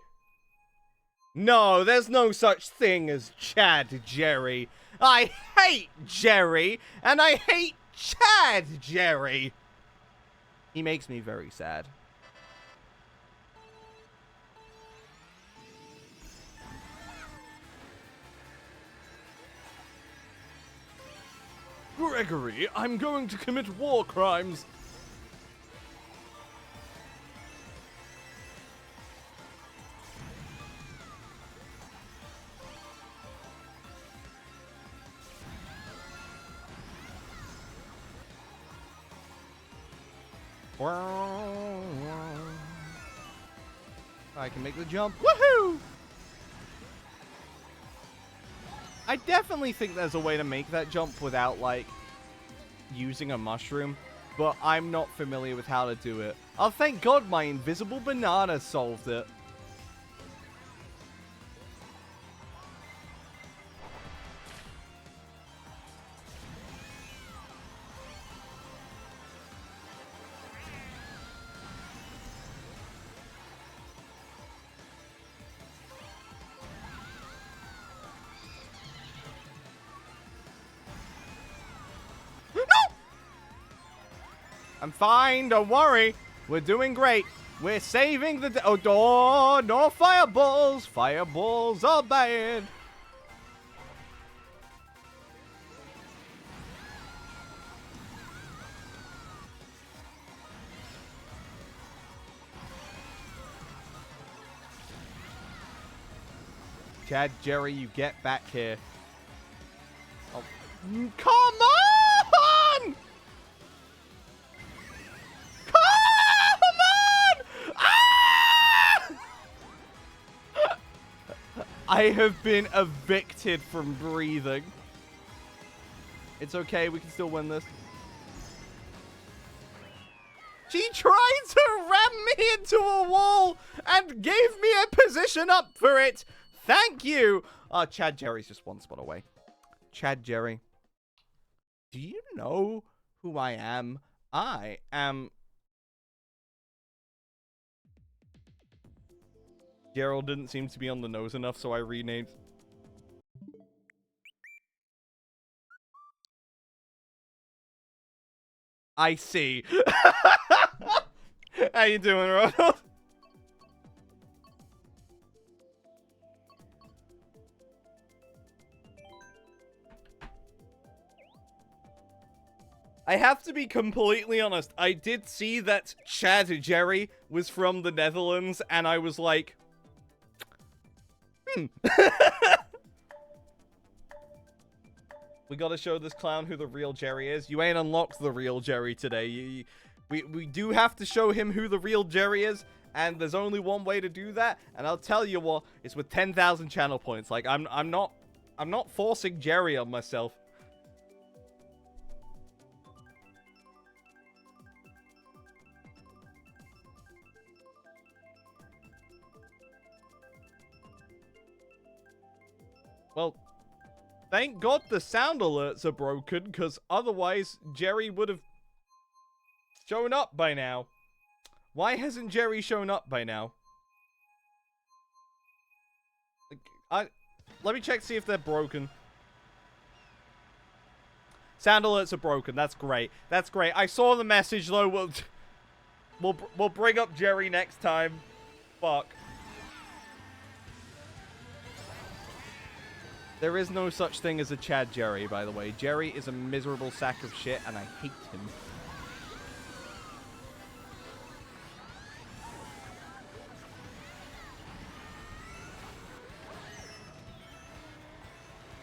No, there's no such thing as Chad Jerry. I hate Jerry, and I hate Chad Jerry. He makes me very sad. Gregory, I'm going to commit war crimes. I can make the jump. Woohoo! I definitely think there's a way to make that jump without, like, using a mushroom, but I'm not familiar with how to do it. Oh, thank God my invisible banana solved it. I'm fine, don't worry. We're doing great. We're saving the oh, no fireballs. Fireballs are bad. Chad, Jerry, you get back here. Oh. Come on! I have been evicted from breathing. It's okay, we can still win this. She tried to ram me into a wall and gave me a position up for it. Thank you. Chad Jerry's just one spot away. Chad Jerry, do you know who I am? I am... Gerald didn't seem to be on the nose enough, so I renamed. I see. How you doing, Ronald? I have to be completely honest. I did see that Chad Jerry was from the Netherlands, and I was like, We gotta show this clown who the real Jerry is. You ain't unlocked the real Jerry today. We do have to show him who the real Jerry is, and there's only one way to do that. And I'll tell you what, it's with 10,000 channel points. Like I'm not forcing Jerry on myself. Well, thank God the sound alerts are broken, because otherwise Jerry would have shown up by now. Why hasn't Jerry shown up by now? Let me check, see if they're broken. Sound alerts are broken. That's great. That's great. I saw the message, though. We'll bring up Jerry next time. Fuck. There is no such thing as a Chad Jerry, by the way. Jerry is a miserable sack of shit, and I hate him.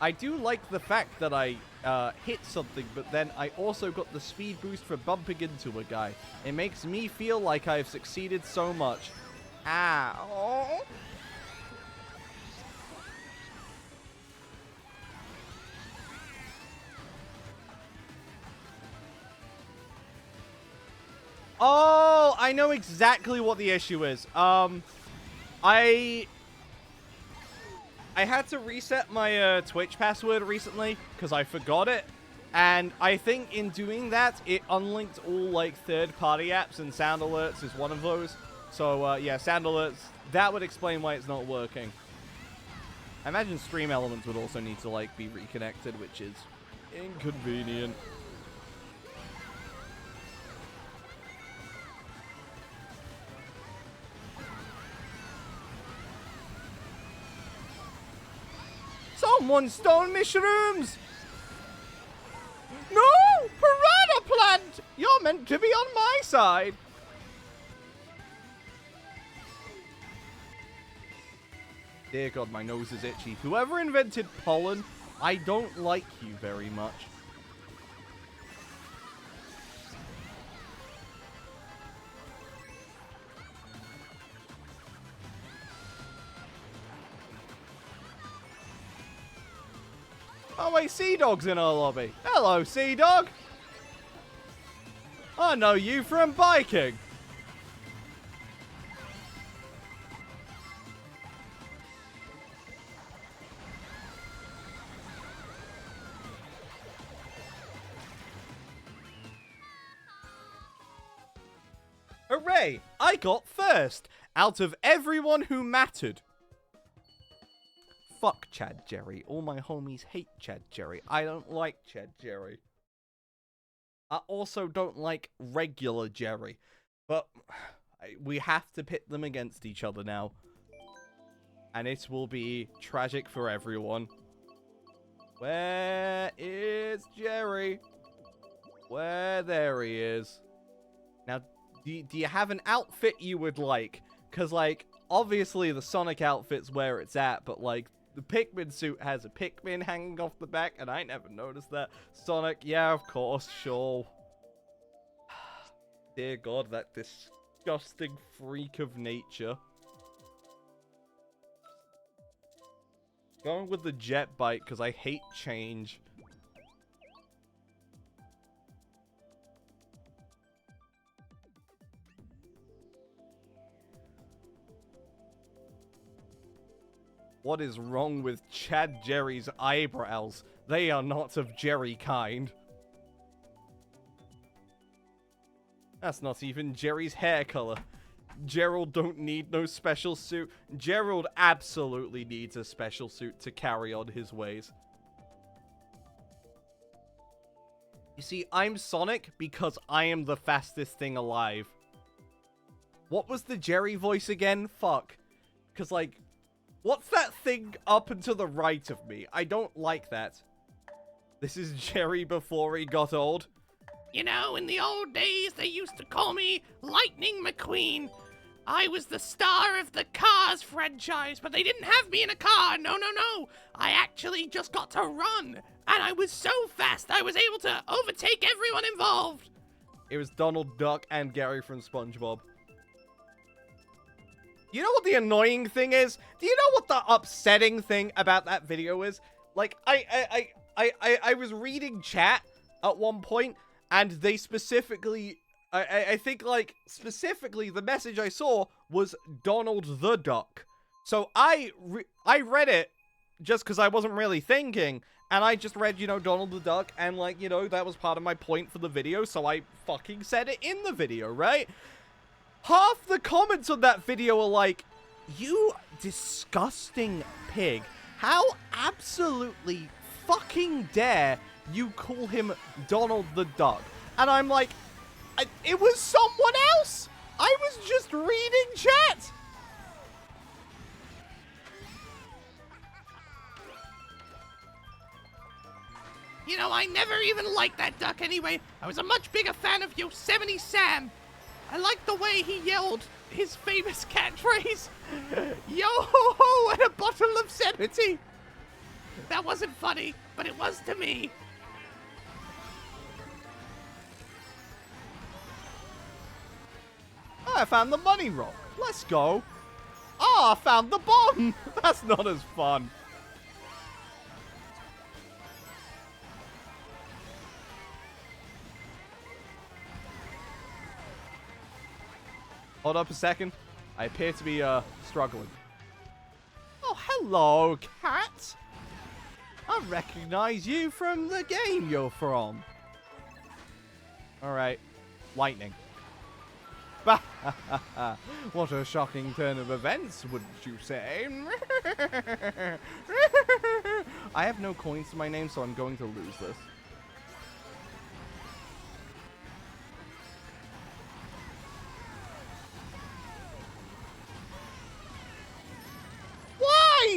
I do like the fact that I hit something, but then I also got the speed boost for bumping into a guy. It makes me feel like I've succeeded so much. Ow. Oh, I know exactly what the issue is. I had to reset my Twitch password recently because I forgot it. And I think in doing that, it unlinked all, like, third-party apps, and Sound Alerts is one of those. So, yeah, Sound Alerts, that would explain why it's not working. I imagine Stream Elements would also need to, like, be reconnected, which is inconvenient. Someone stole my shrooms! No! Piranha Plant! You're meant to be on my side! Dear God, my nose is itchy. Whoever invented pollen, I don't like you very much. Oh wait, Sea Dog's in our lobby. Hello, Sea Dog. I know you from biking. Hooray! I got first out of everyone who mattered. Fuck Chad Jerry. All my homies hate Chad Jerry. I don't like Chad Jerry. I also don't like regular Jerry. But we have to pit them against each other now. And it will be tragic for everyone. Where is Jerry? There he is. Now, do you have an outfit you would like? Because, like, obviously the Sonic outfit's where it's at, but, like, the Pikmin suit has a Pikmin hanging off the back, and I never noticed that. Sonic, yeah, of course, sure. Dear God, that disgusting freak of nature. Going with the jet bike, because I hate change. What is wrong with Chad Jerry's eyebrows? They are not of Jerry kind. That's not even Jerry's hair color. Gerald don't need no special suit. Gerald absolutely needs a special suit to carry on his ways. You see, I'm Sonic because I am the fastest thing alive. What was the Jerry voice again? Fuck. Because, like, what's that thing up and to the right of me? I don't like that. This is Jerry before he got old. You know, in the old days, they used to call me Lightning McQueen. I was the star of the Cars franchise, but they didn't have me in a car. No, no, no. I actually just got to run. And I was so fast, I was able to overtake everyone involved. It was Donald Duck and Gary from SpongeBob. You know what the annoying thing is? Do you know what the upsetting thing about that video is? Like, I was reading chat at one point, and they specifically, I think, like, specifically the message I saw was Donald the Duck. So I read it just because I wasn't really thinking, and I just read, you know, Donald the Duck, and, like, you know, that was part of my point for the video, so I fucking said it in the video, right? Half the comments on that video are like, you disgusting pig. How absolutely fucking dare you call him Donald the Duck? And I'm like, it was someone else. I was just reading chat. You know, I never even liked that duck anyway. I was a much bigger fan of Yosemite Sam. I liked the way he yelled his famous catchphrase, yo-ho-ho, and a bottle of Yosemite. That wasn't funny, but it was to me. Oh, I found the money roll. Let's go. Oh, I found the bomb. That's not as fun. Hold up a second. I appear to be, struggling. Oh, hello, cat. I recognize you from the game you're from. Alright. Lightning. What a shocking turn of events, wouldn't you say? I have no coins to my name, so I'm going to lose this.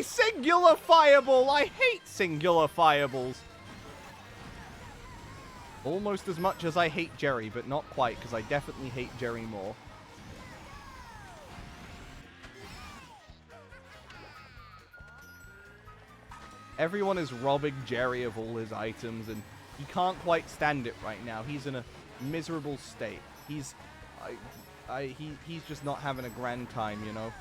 Singular fireball! I hate singular fireballs. Almost as much as I hate Jerry, but not quite, because I definitely hate Jerry more. Everyone is robbing Jerry of all his items, and he can't quite stand it right now. He's in a miserable state. He's just not having a grand time, you know?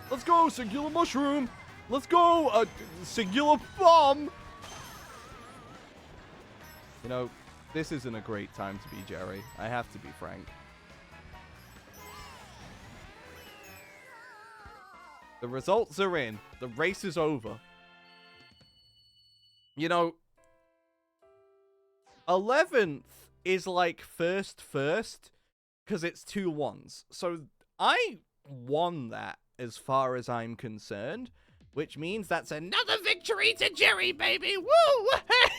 Let's go, singular mushroom! Let's go, singular bomb! You know, this isn't a great time to be Jerry. I have to be frank. The results are in. The race is over. You know, 11th is like first, because it's 2 ones. So I won that as far as I'm concerned, which means that's Another victory to Jerry, baby! Woo!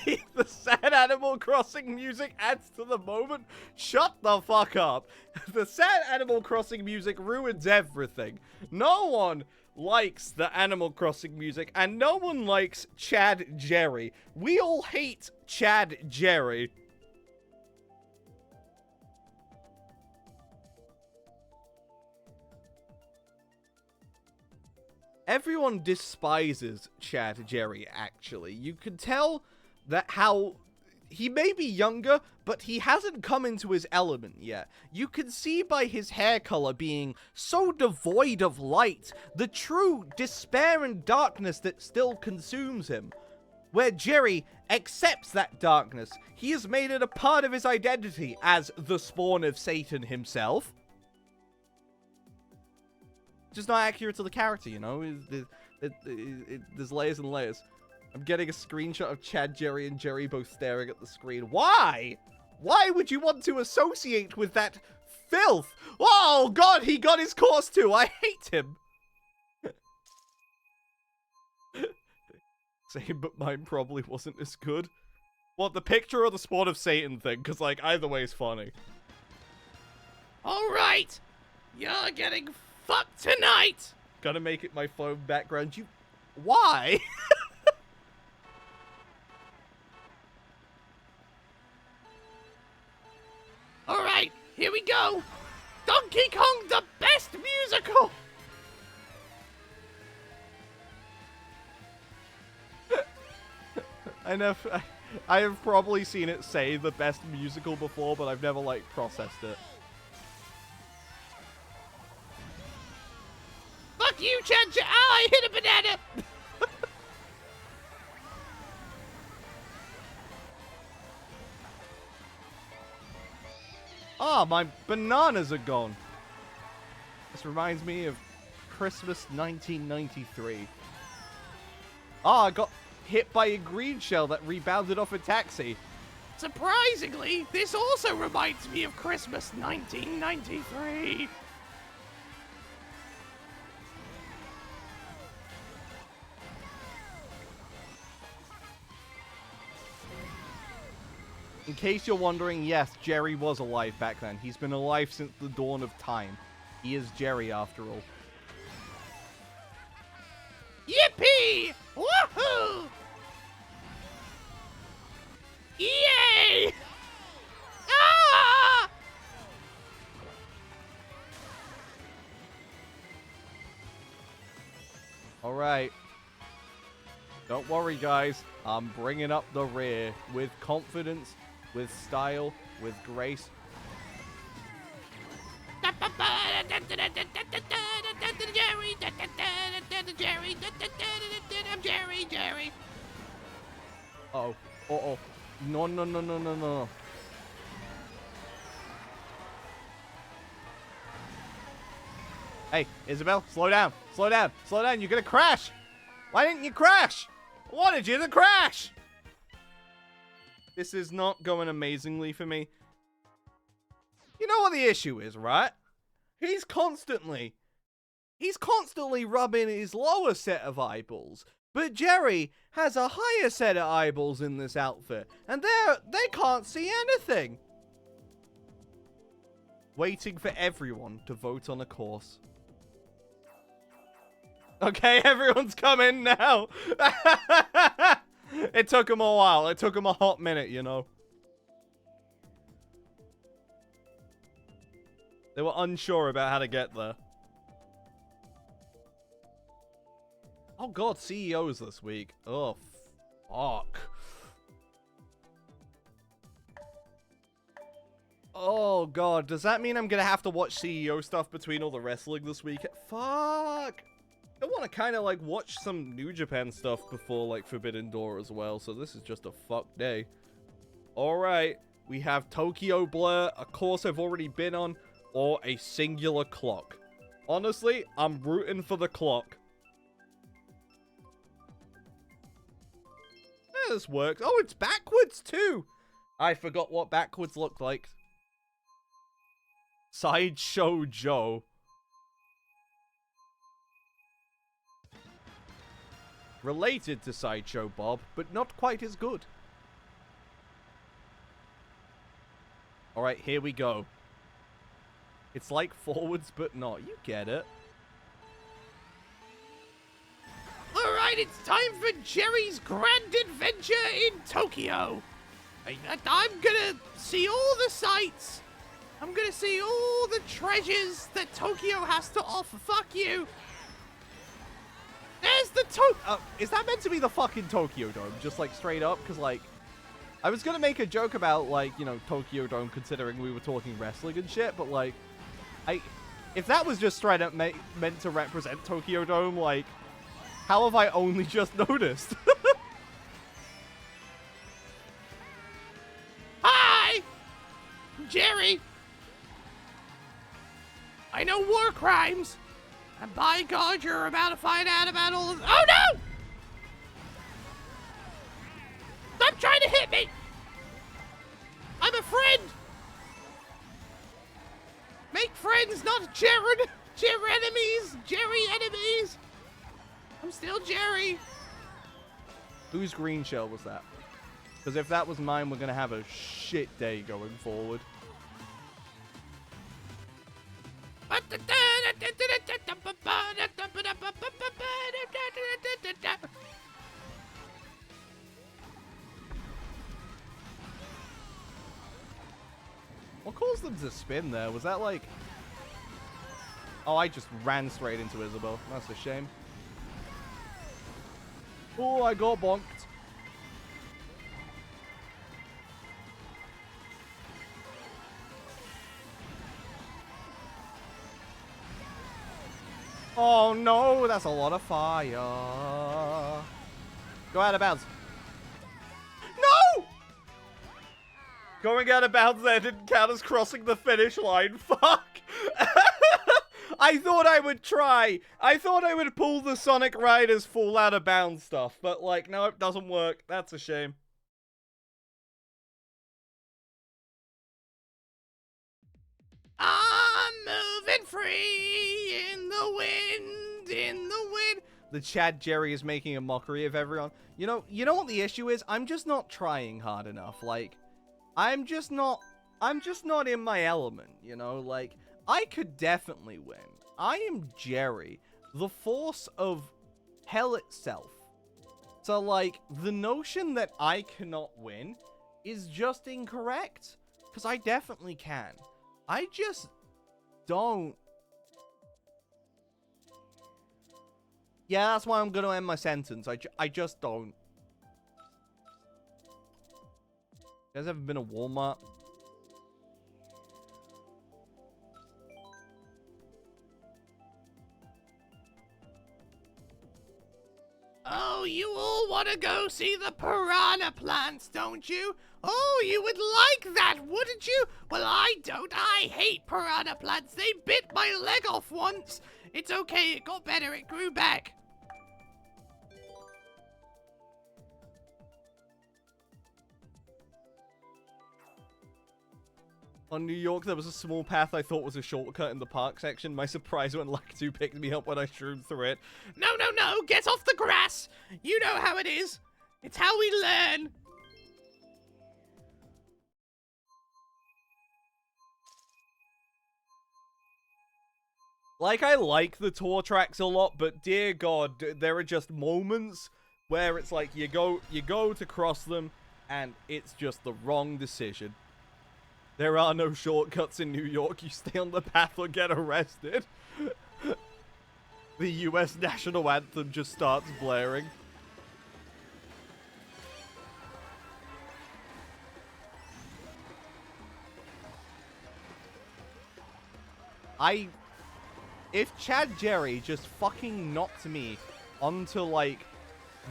Hey, the sad Animal Crossing music adds to the moment. Shut the fuck up. The sad Animal Crossing music ruins everything. No one likes the Animal Crossing music, and no one likes Chad Jerry. We all hate Chad Jerry. Everyone despises Chad Jerry, actually. You can tell that how he may be younger, but he hasn't come into his element yet. You can see by his hair color being so devoid of light, the true despair and darkness that still consumes him. Where Jerry accepts that darkness, he has made it a part of his identity as the spawn of Satan himself. Just not accurate to the character, you know? There's layers and layers. I'm getting a screenshot of Chad, Jerry, and Jerry both staring at the screen. Why? Why would you want to associate with that filth? Oh, God, he got his course too. I hate him. Same, but mine probably wasn't as good. What, the picture or the Spawn of Satan thing? Because, like, either way is funny. All right, you're getting fucked tonight. Gotta make it my phone background. You... Why? All right, here we go. Donkey Kong, the best musical. I have probably seen it say the best musical before, but I've never, like, processed it. Fuck you, Chan Chan. Oh, I hit a banana. Ah, my bananas are gone. This reminds me of Christmas 1993. Ah, I got hit by a green shell that rebounded off a taxi. Surprisingly, this also reminds me of Christmas 1993. In case you're wondering, yes, Jerry was alive back then. He's been alive since the dawn of time. He is Jerry, after all. Yippee! Woohoo! Yay! Ah! All right. Don't worry, guys. I'm bringing up the rear with confidence, with style, with grace. Jerry. Uh-oh. Uh-oh. No, no, no, no, no, no. Hey, Isabel, slow down. Slow down. Slow down. You're gonna crash. Why didn't you crash? I wanted you to crash. This is not going amazingly for me. You know what the issue is, right? He's constantly rubbing his lower set of eyeballs. But Jerry has a higher set of eyeballs in this outfit, and they can't see anything. Waiting for everyone to vote on a course. Okay, everyone's coming now. It took him a while. It took him a hot minute, you know. They were unsure about how to get there. Oh god, CEOs this week. Oh, fuck. Oh god, does that mean I'm gonna have to watch CEO stuff between all the wrestling this week? Fuck! I want to kind of like watch some New Japan stuff before like Forbidden Door as well, so this is just a fuck day. Alright, we have Tokyo Blur, a course I've already been on, or a singular clock. Honestly, I'm rooting for the clock. Yeah, this works. Oh, it's backwards too! I forgot what backwards looked like. Sideshow Joe. Related to Sideshow Bob, but not quite as good. Alright, here we go. It's like forwards, but not. You get it. Alright, it's time for Jerry's grand adventure in Tokyo. I'm gonna see all the sights. I'm gonna see all the treasures that Tokyo has to offer. Fuck you. There's the is that meant to be the fucking Tokyo Dome? Just like straight up? Because like, I was gonna make a joke about like, you know, Tokyo Dome considering we were talking wrestling and shit, but like, if that was just straight up meant to represent Tokyo Dome, like, how have I only just noticed? Hi! Jerry! I know war crimes, and by God, you're about to find out about all of... Oh no! Stop trying to hit me! I'm a friend! Make friends, not Jared! Jerry enemies! I'm still Jerry! Whose green shell was that? Because if that was mine, we're going to have a shit day going forward. What caused them to spin there? Was that like... Oh, I just ran straight into Isabelle. That's a shame. Oh, I got bonked. Oh no, that's a lot of fire. Go out of bounds. No! Going out of bounds there didn't count as crossing the finish line. Fuck! I thought I would try. I thought I would pull the Sonic Riders fall out of bounds stuff, but like, no, it doesn't work. That's a shame. I'm moving free in the wind, in the wind. The Chad Jerry is making a mockery of everyone. You know what the issue is? I'm just not trying hard enough. Like, I'm just not in my element, you know? Like, I could definitely win. I am Jerry, the force of hell itself. So, like, the notion that I cannot win is just incorrect. Because I definitely can. I just don't. Yeah, that's why I'm going to end my sentence. I just don't. You guys ever been to Walmart? Oh, you all want to go see the piranha plants, don't you? Oh, you would like that, wouldn't you? Well, I don't. I hate piranha plants. They bit my leg off once. It's okay. It got better. It grew back. On New York, there was a small path I thought was a shortcut in the park section. My surprise when Lakitu picked me up when I shroomed through it. No, no, no. Get off the grass. You know how it is. It's how we learn. Like, I like the tour tracks a lot, but dear God, there are just moments where it's like you go to cross them, and it's just the wrong decision. There are no shortcuts in New York. You stay on the path or get arrested. The US national anthem just starts blaring. If Chad Jerry just fucking knocked me onto, like,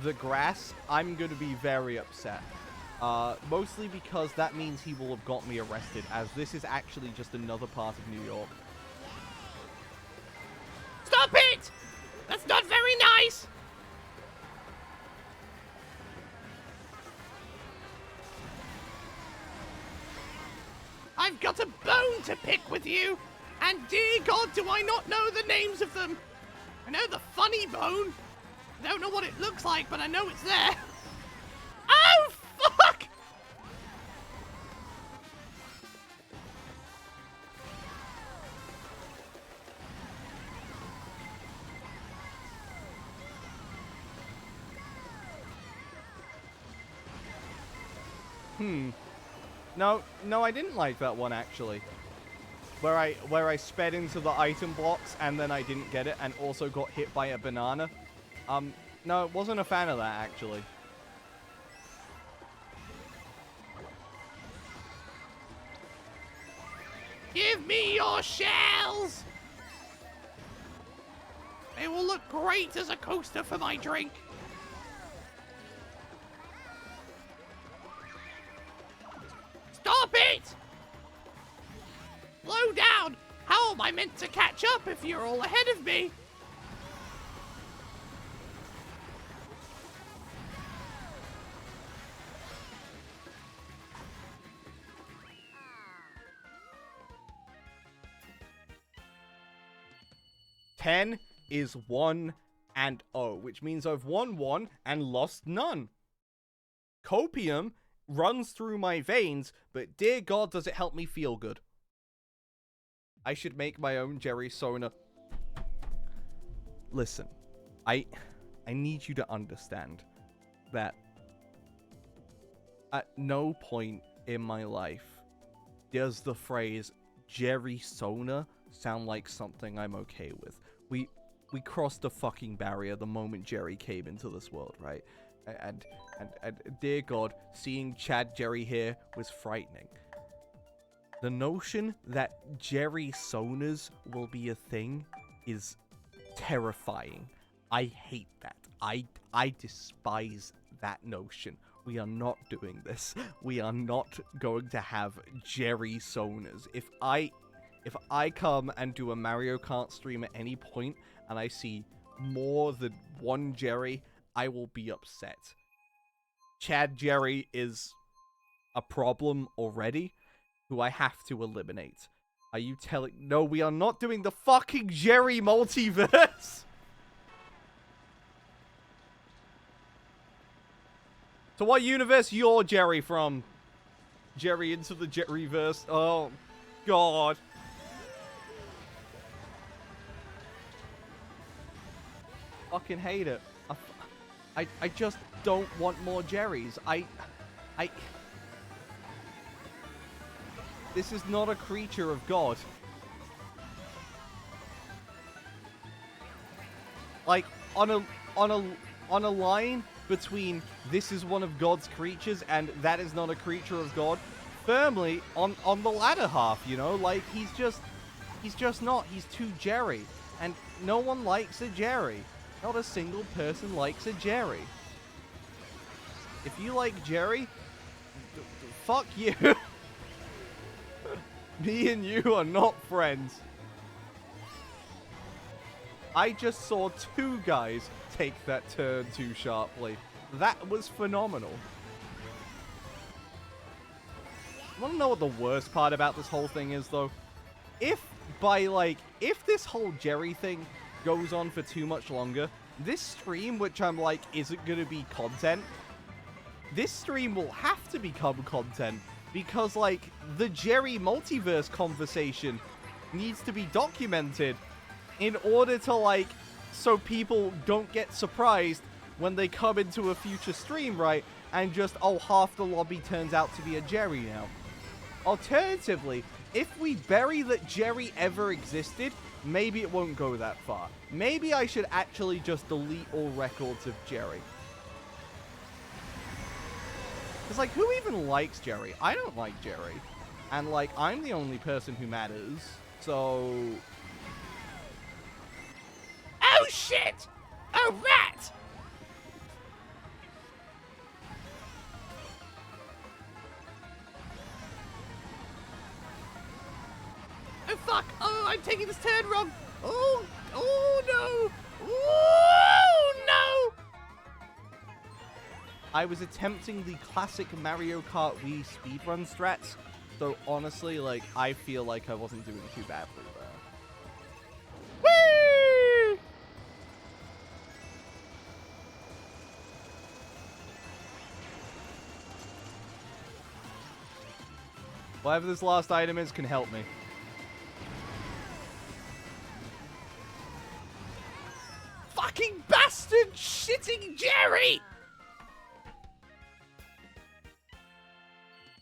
the grass, I'm gonna be very upset. Mostly because that means he will have got me arrested, as this is actually just another part of New York. Stop it! That's not very nice! I've got a bone to pick with you, and dear God, do I not know the names of them. I know the funny bone. I don't know what it looks like, but I know it's there. Oh, fuck! No, I didn't like that one, actually. Where I sped into the item blocks and then I didn't get it and also got hit by a banana. No, wasn't a fan of that, actually. Give me your shells! They will look great as a coaster for my drink. Stop it! Slow down! How am I meant to catch up if you're all ahead of me? Ten is 1 and 0, which means I've won 1 and lost none. Copium runs through my veins, but dear God, does it help me feel good. I should make my own Jerry Sona. Listen, I need you to understand that at no point in my life does the phrase Jerry Sona sound like something I'm okay with. We crossed a fucking barrier the moment Jerry came into this world, right? And dear God, seeing Chad Jerry here was frightening. The notion that Jerry Sonas will be a thing is terrifying. I hate that. I despise that notion. We are not doing this. We are not going to have Jerry Sonas. If I come and do a Mario Kart stream at any point and I see more than one Jerry, I will be upset. Chad Jerry is a problem already, who I have to eliminate. Are you telling... No, we are not doing the fucking Jerry multiverse! So what universe you're Jerry from? Jerry into the Jerryverse. Oh, God. Fucking hate it. I just don't want more Jerrys. This is not a creature of God. Like, on a line between this is one of God's creatures and that is not a creature of God, firmly on the latter half, you know? Like, he's just not. He's too Jerry. And no one likes a Jerry. Not a single person likes a Jerry. If you like Jerry, fuck you. Me and you are not friends. I just saw two guys take that turn too sharply. That was phenomenal. Want to know what the worst part about this whole thing is, though? If this whole Jerry thing goes on for too much longer, this stream, which I'm like, isn't gonna be content, this stream will have to become content, because, like, the Jerry multiverse conversation needs to be documented in order to, like, so people don't get surprised when they come into a future stream, right, and just, oh, half the lobby turns out to be a Jerry now. Alternatively, if we bury that Jerry ever existed, maybe it won't go that far. Maybe I should actually just delete all records of Jerry. Because, like, who even likes Jerry? I don't like Jerry. And, like, I'm the only person who matters, so... Oh, shit! A rat! Oh, fuck! Oh, I'm taking this turn wrong! Oh! Oh, no! Oh, no! I was attempting the classic Mario Kart Wii speedrun strats, so honestly, like, I feel like I wasn't doing too badly there. Whee! Whatever this last item is can help me. Fucking bastard shitting Jerry!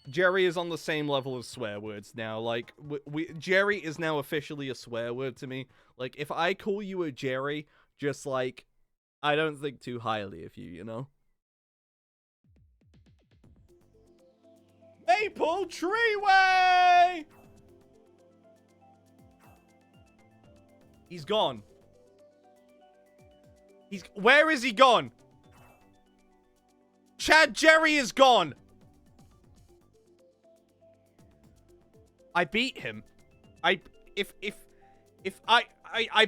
Jerry is on the same level as swear words now. Like, Jerry is now officially a swear word to me. Like, if I call you a Jerry, just like, I don't think too highly of you, you know? Maple Treeway! He's gone. Where is he gone? Chad Jerry is gone! I beat him. I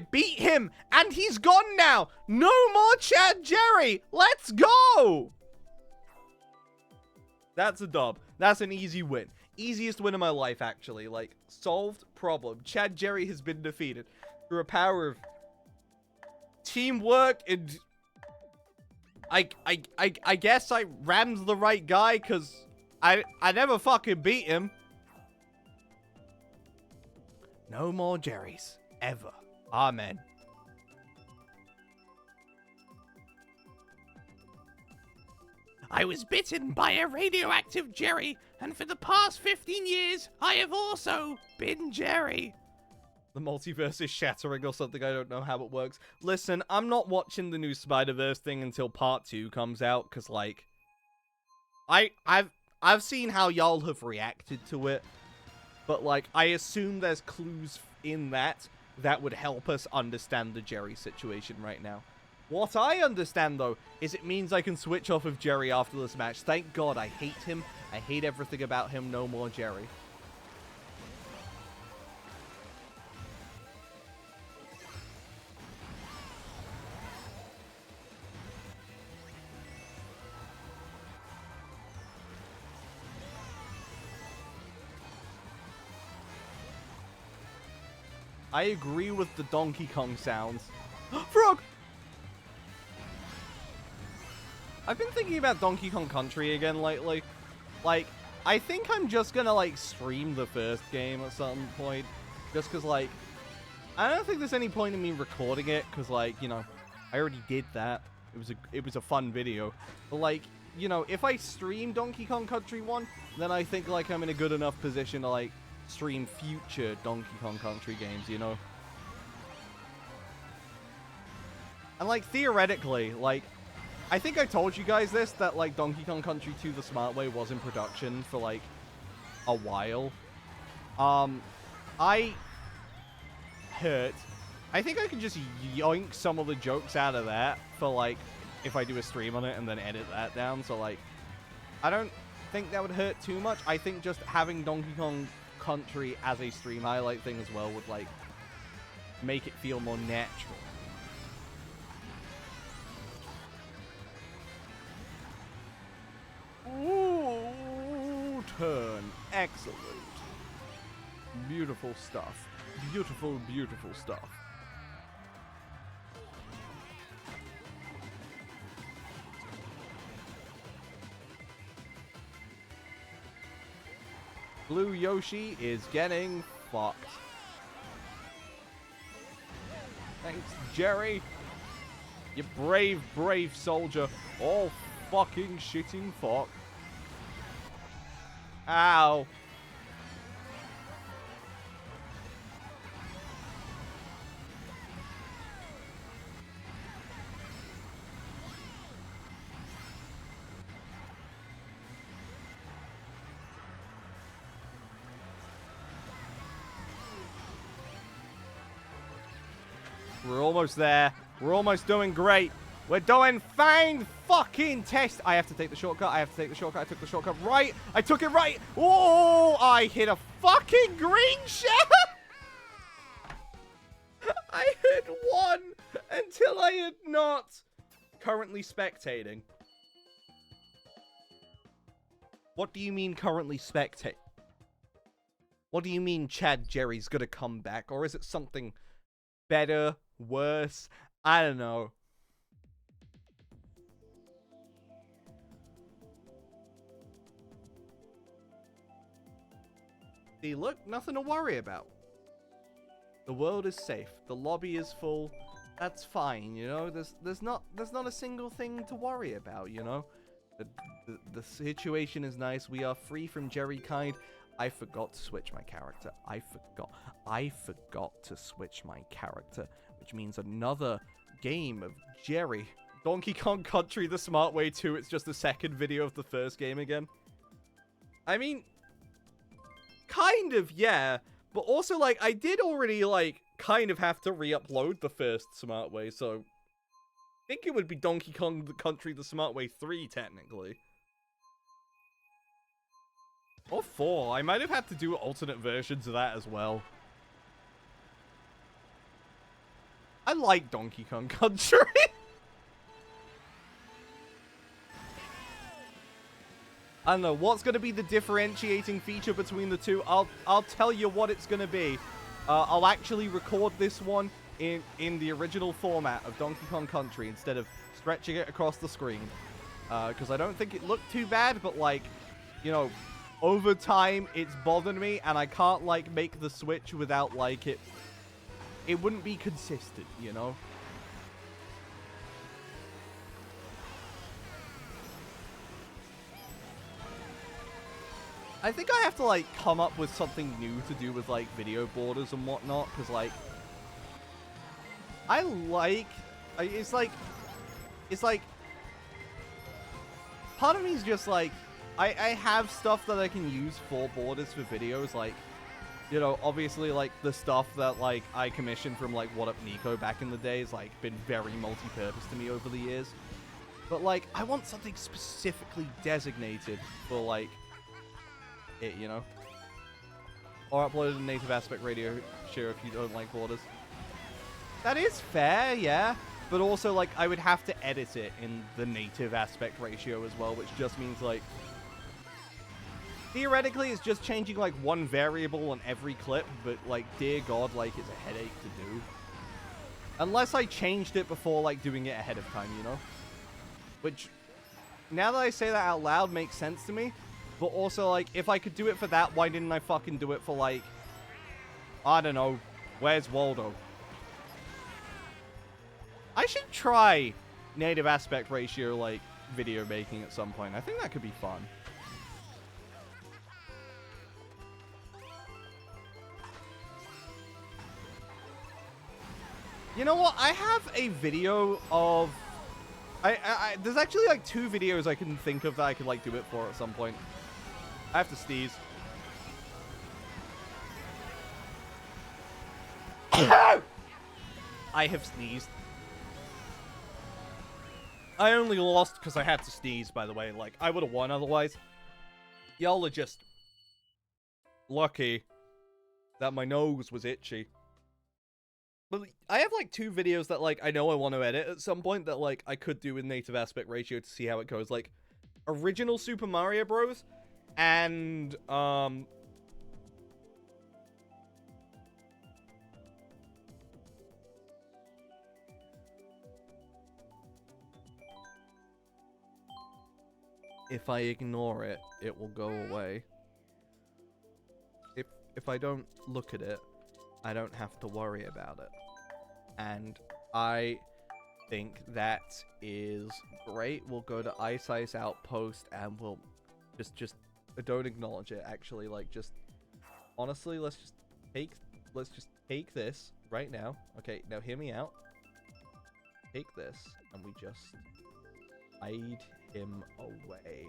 beat him, and he's gone now. No more Chad Jerry. Let's go. That's a dub. That's an easy win. Easiest win of my life, actually. Like, solved problem. Chad Jerry has been defeated through a power of teamwork and I guess I rammed the right guy, because I never fucking beat him. No more Jerrys. Ever. Amen. I was bitten by a radioactive Jerry, and for the past 15 years, I have also been Jerry. The multiverse is shattering or something. I don't know how it works. Listen, I'm not watching the new Spider-Verse thing until part 2 comes out, because, like, I've seen how y'all have reacted to it, but, like, I assume there's clues in that would help us understand the Jerry situation right now. What I understand, though, is it means I can switch off of Jerry after this match. Thank God, I hate him. I hate everything about him. No more Jerry. I agree with the Donkey Kong sounds. Frog! I've been thinking about Donkey Kong Country again lately. Like, I think I'm just gonna, like, stream the first game at some point. Just because, like, I don't think there's any point in me recording it, because, like, you know, I already did that. It was a fun video. But, like, you know, if I stream Donkey Kong Country 1, then I think, like, I'm in a good enough position to, like, stream future Donkey Kong Country games, you know? And, like, theoretically, like, I think I told you guys this, that, like, Donkey Kong Country 2 The Smart Way was in production for, like, a while. I think I can just yoink some of the jokes out of that for, like, if I do a stream on it and then edit that down. So, like, I don't think that would hurt too much. I think just having Donkey Kong Country as a stream highlight thing as well would, like, make it feel more natural. Ooh, turn. Excellent. Beautiful stuff. Beautiful, beautiful stuff. Blue Yoshi is getting fucked. Thanks, Jerry. You brave, brave soldier. All fucking shitting fuck. Ow. We're almost there. We're almost doing great. We're doing fine fucking test. I have to take the shortcut. I have to take the shortcut. I took the shortcut right. I took it right. Oh, I hit a fucking green shell. I hit one until I had not. Currently spectating. What do you mean currently spectate? What do you mean Chad Jerry's gonna come back? Or is it something better, worse? I don't know. See, look, nothing to worry about. The world is safe. The lobby is full. That's fine, you know. There's not a single thing to worry about, you know. The situation is nice. We are free from Jerry kind. I forgot to switch my character. I forgot to switch my character, which means another game of Jerry. Donkey Kong Country The Smart Way 2. It's just the second video of the first game again. I mean, kind of, yeah. But also, like, I did already, like, kind of have to re-upload the first Smart Way, so I think it would be Donkey Kong Country The Smart Way 3, technically. Or 4. I might have had to do alternate versions of that as well. I like Donkey Kong Country. I don't know, what's going to be the differentiating feature between the two? I'll tell you what it's going to be. I'll actually record this one in the original format of Donkey Kong Country instead of stretching it across the screen. Because I don't think it looked too bad, but, like, you know, over time, it's bothered me, and I can't, like, make the switch without, like, it wouldn't be consistent, you know? I think I have to, like, come up with something new to do with, like, video borders and whatnot, because, like, it's like, part of me is just, like, I have stuff that I can use for borders for videos, like, you know, obviously, like, the stuff that, like, I commissioned from, like, What Up Nico back in the day has, like, been very multi-purpose to me over the years. But, like, I want something specifically designated for, like, it, you know? Or uploaded in native aspect ratio if you don't like borders. That is fair, yeah. But also, like, I would have to edit it in the native aspect ratio as well, which just means, like, theoretically, it's just changing, like, one variable on every clip, but, like, dear God, like, it's a headache to do. Unless I changed it before, like, doing it ahead of time, you know? Which, now that I say that out loud, makes sense to me. But also, like, if I could do it for that, why didn't I fucking do it for, like, I don't know, Where's Waldo? I should try native aspect ratio, like, video making at some point. I think that could be fun. You know what? I have a video of... there's actually, like, 2 videos I can think of that I could, like, do it for at some point. I have to sneeze. I have sneezed. I only lost because I had to sneeze, by the way. Like, I would have won otherwise. Y'all are just lucky that my nose was itchy. But I have, like, 2 videos that, like, I know I want to edit at some point that, like, I could do in native aspect ratio to see how it goes. Like, original Super Mario Bros. And, if I ignore it, it will go away. If I don't look at it, I don't have to worry about it. And I think that is great. We'll go to Ice Ice Outpost and we'll just don't acknowledge it, actually. Like, just honestly, let's just take this right now. Okay, now hear me out. Take this and we just hide him away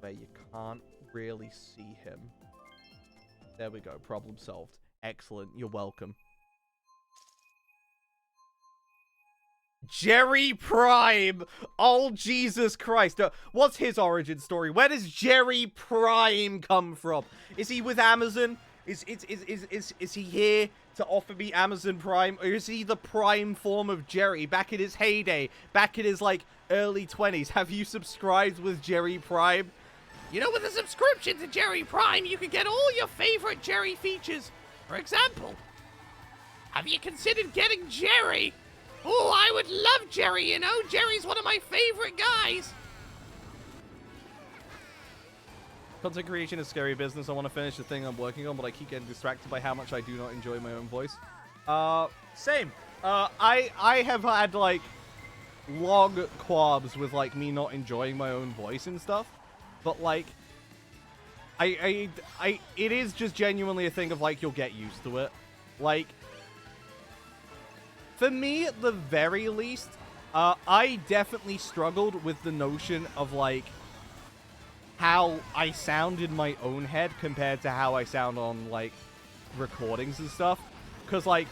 where you can't really see him. There we go, problem solved. Excellent, you're welcome. Jerry Prime! Oh, Jesus Christ. What's his origin story? Where does Jerry Prime come from? Is he with Amazon? Is he here to offer me Amazon Prime? Or is he the prime form of Jerry back in his heyday? Back in his, like, early 20s? Have you subscribed with Jerry Prime? You know, with a subscription to Jerry Prime, you can get all your favorite Jerry features. For example, have you considered getting Jerry? Oh, I would love Jerry, you know? Jerry's one of my favorite guys. Content creation is scary business. I want to finish the thing I'm working on, but I keep getting distracted by how much I do not enjoy my own voice. Same. I have had, like, long qualms with, like, me not enjoying my own voice and stuff. But, like, it is just genuinely a thing of, like, you'll get used to it. Like, for me, at the very least, I definitely struggled with the notion of, like, how I sound in my own head compared to how I sound on, like, recordings and stuff. Because, like,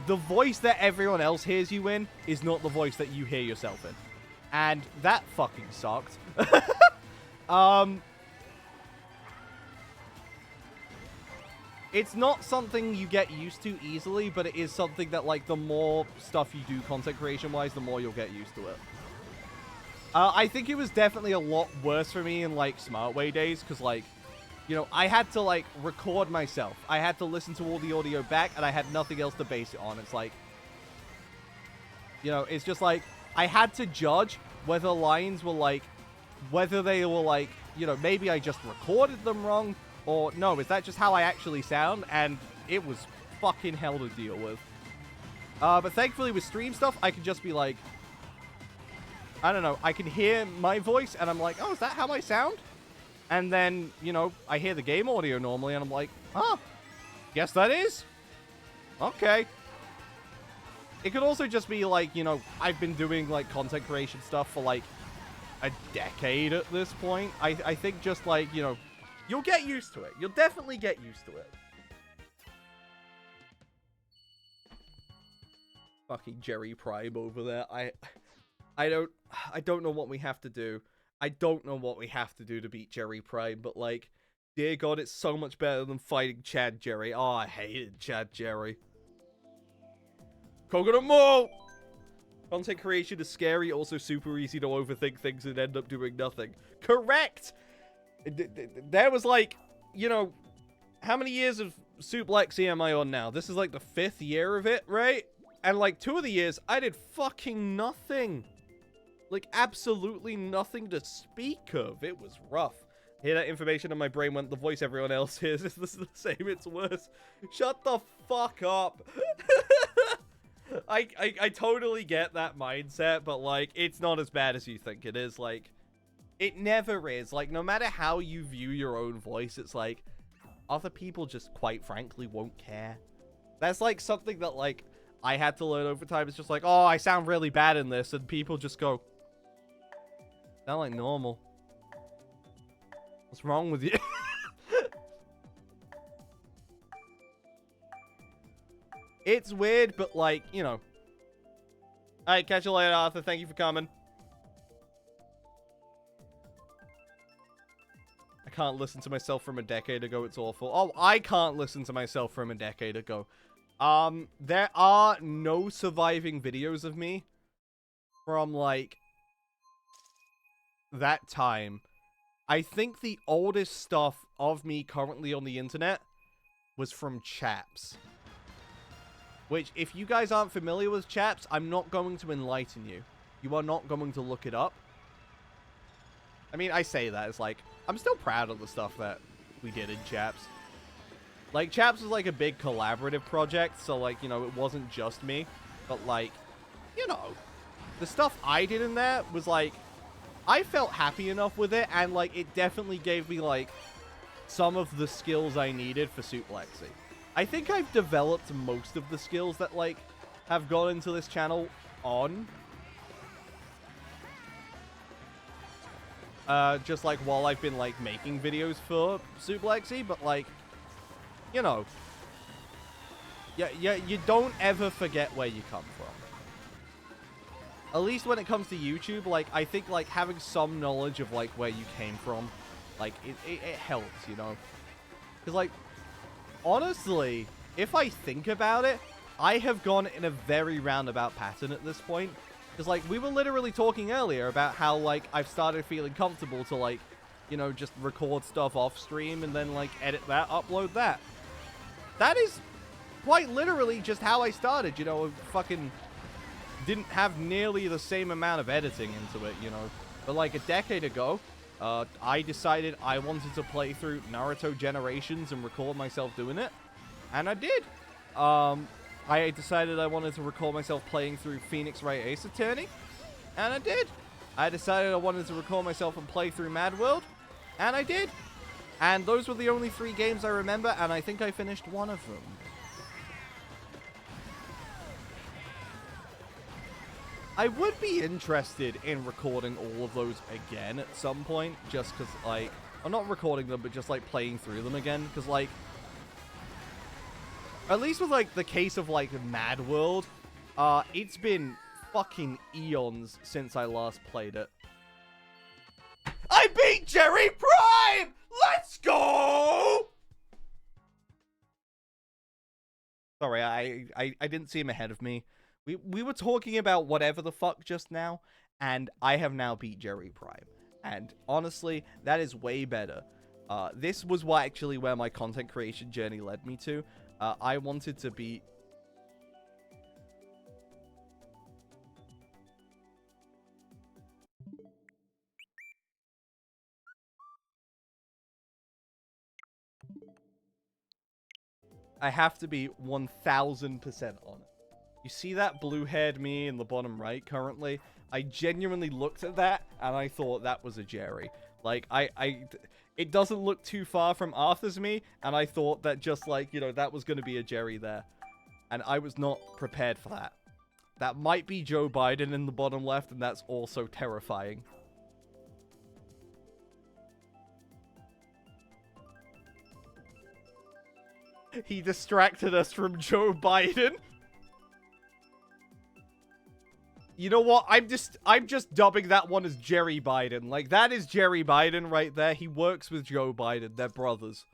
the voice that everyone else hears you in is not the voice that you hear yourself in. And that fucking sucked. It's not something you get used to easily, but it is something that, like, the more stuff you do content creation-wise, the more you'll get used to it. I think it was definitely a lot worse for me in, like, Smartway days, because, like, you know, I had to, like, record myself. I had to listen to all the audio back, and I had nothing else to base it on. It's like, you know, it's just like, I had to judge whether lines were, like, whether they were, like, you know, maybe I just recorded them wrong, or no, is that just how I actually sound? And it was fucking hell to deal with. But thankfully with stream stuff, I can just be like, I don't know, I can hear my voice, and I'm like, oh, is that how I sound? And then, you know, I hear the game audio normally, and I'm like, huh, guess that is? Okay. It could also just be like, you know, I've been doing like content creation stuff for like a decade at this point. I think just like, you know, you'll get used to it. You'll definitely get used to it. Fucking Jerry Prime over there. I don't know what we have to do. I don't know what we have to do to beat Jerry Prime, but like, dear God, it's so much better than fighting Chad Jerry. Oh, I hated Chad Jerry. Coconut Mall! Content creation is scary, also super easy to overthink things and end up doing nothing. Correct! There was like, you know, how many years of Suplexy am I on now? This is like the 5th year of it, right? And like 2 of the years, I did fucking nothing. Like absolutely nothing to speak of. It was rough. Hear that information and my brain went, the voice everyone else hears is the same, it's worse. Shut the fuck up. I totally get that mindset, but like, it's not as bad as you think it is. Like, it never is. Like, no matter how you view your own voice, it's like, other people just quite frankly won't care. That's like something that like, I had to learn over time. It's just like, oh, I sound really bad in this, and people just go, sound like normal. What's wrong with you? It's weird, but like, you know. Alright, catch you later, Arthur. Thank you for coming. I can't listen to myself from a decade ago. It's awful. Oh, I can't listen to myself from a decade ago. There are no surviving videos of me from, like, that time. I think the oldest stuff of me currently on the internet was from Chaps. Which, if you guys aren't familiar with Chaps, I'm not going to enlighten you. You are not going to look it up. I mean, I say that. It's like, I'm still proud of the stuff that we did in Chaps. Like, Chaps was like a big collaborative project, so like, you know, it wasn't just me. But like, you know, the stuff I did in there was like, I felt happy enough with it, and like, it definitely gave me like, some of the skills I needed for Suplexy. I think I've developed most of the skills that, like, have gone into this channel on. Just, like, while I've been, like, making videos for Suplexy, but, like, you know. Yeah, you don't ever forget where you come from. At least when it comes to YouTube, like, I think, like, having some knowledge of, like, where you came from, like, it helps, you know? Because, like, honestly, if I think about it, I have gone in a very roundabout pattern at this point. Because, like, we were literally talking earlier about how, like, I've started feeling comfortable to, like, you know, just record stuff off stream and then, like, edit that, upload that. That is quite literally just how I started, you know, fucking didn't have nearly the same amount of editing into it, you know. But, like, a decade ago, I decided I wanted to play through Naruto Generations and record myself doing it, and I did. I decided I wanted to record myself playing through Phoenix Wright Ace Attorney, and I did. I decided I wanted to record myself and play through Mad World, and I did. And those were the only 3 games I remember, and I think I finished one of them. I would be interested in recording all of those again at some point, just because, like, I'm not recording them, but just, like, playing through them again, because, like, at least with, like, the case of, like, Mad World, it's been fucking eons since I last played it. I beat Jerry Prime! Let's go! Sorry, I didn't see him ahead of me. We were talking about whatever the fuck just now, and I have now beat Jerry Prime. And honestly, that is way better. This was actually where my content creation journey led me to. I wanted to beat I have to be 1000% on it. You see that blue-haired me in the bottom right currently? I genuinely looked at that, and I thought that was a Jerry. Like, it doesn't look too far from Arthur's me, and I thought that just, like, you know, that was going to be a Jerry there. And I was not prepared for that. That might be Joe Biden in the bottom left, and that's also terrifying. He distracted us from Joe Biden. You know what? I'm just dubbing that one as Jerry Biden. Like, that is Jerry Biden right there. He works with Joe Biden. They're brothers.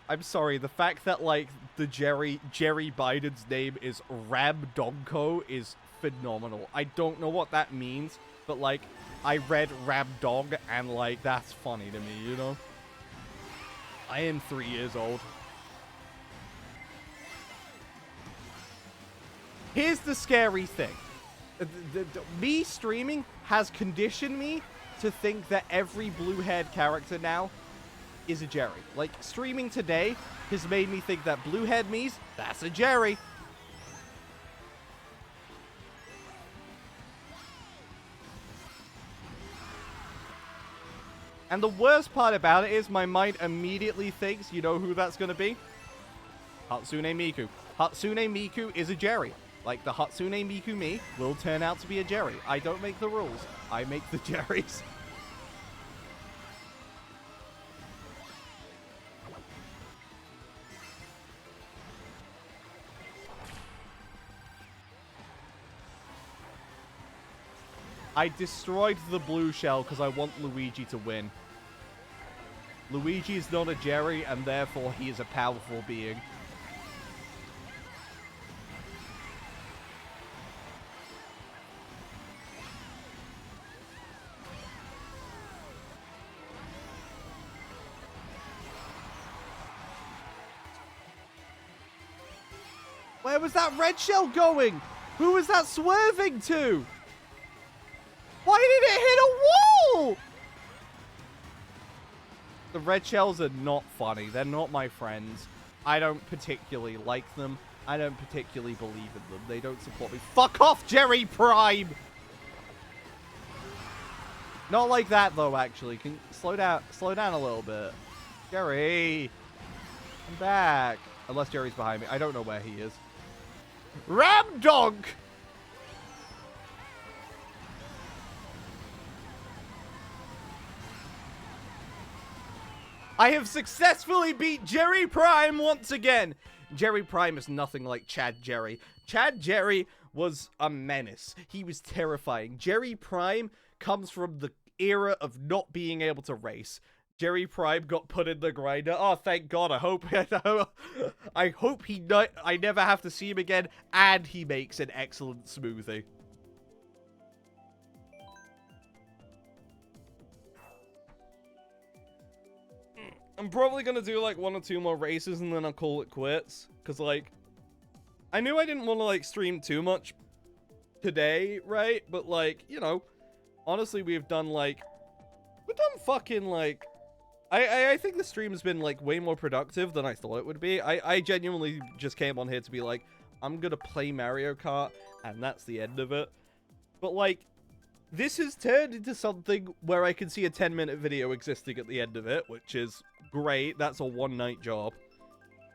I'm sorry, the fact that, like, the Jerry Biden's name is Rabdonko is phenomenal. I don't know what that means, but, like, I read Rabdog, and, like, that's funny to me, you know? I am 3 years old. Here's the scary thing. Me streaming has conditioned me to think that every blue-haired character now is a Jerry. Like, streaming today has made me think that blue-haired me's, that's a Jerry. And the worst part about it is my mind immediately thinks, you know who that's going to be? Hatsune Miku. Hatsune Miku is a Jerry. Like, the Hatsune Miku me will turn out to be a Jerry. I don't make the rules. I make the Jerrys. I destroyed the blue shell because I want Luigi to win. Luigi is not a Jerry, and therefore he is a powerful being. Where was that red shell going? Who was that swerving to? Why did it hit a wall? The red shells are not funny. They're not my friends. I don't particularly like them. I don't particularly believe in them. They don't support me. Fuck off, Jerry Prime! Not like that, though, actually. Can slow down a little bit. Jerry! I'm back. Unless Jerry's behind me. I don't know where he is. Ramdog! I have successfully beat Jerry Prime once again. Jerry Prime is nothing like Chad Jerry. Chad Jerry was a menace. He was terrifying. Jerry Prime comes from the era of not being able to race. Jerry Prime got put in the grinder. Oh, thank God. I hope I never have to see him again, and he makes an excellent smoothie. I'm probably gonna do like 1 or 2 more races and then I'll call it quits. Cause like, I knew I didn't want to like stream too much today, right? But like, you know, honestly, we've done fucking like, I think the stream has been like way more productive than I thought it would be. I genuinely just came on here to be like, I'm gonna play Mario Kart and that's the end of it. But like, this has turned into something where I can see a 10-minute video existing at the end of it, which is great. That's a one-night job.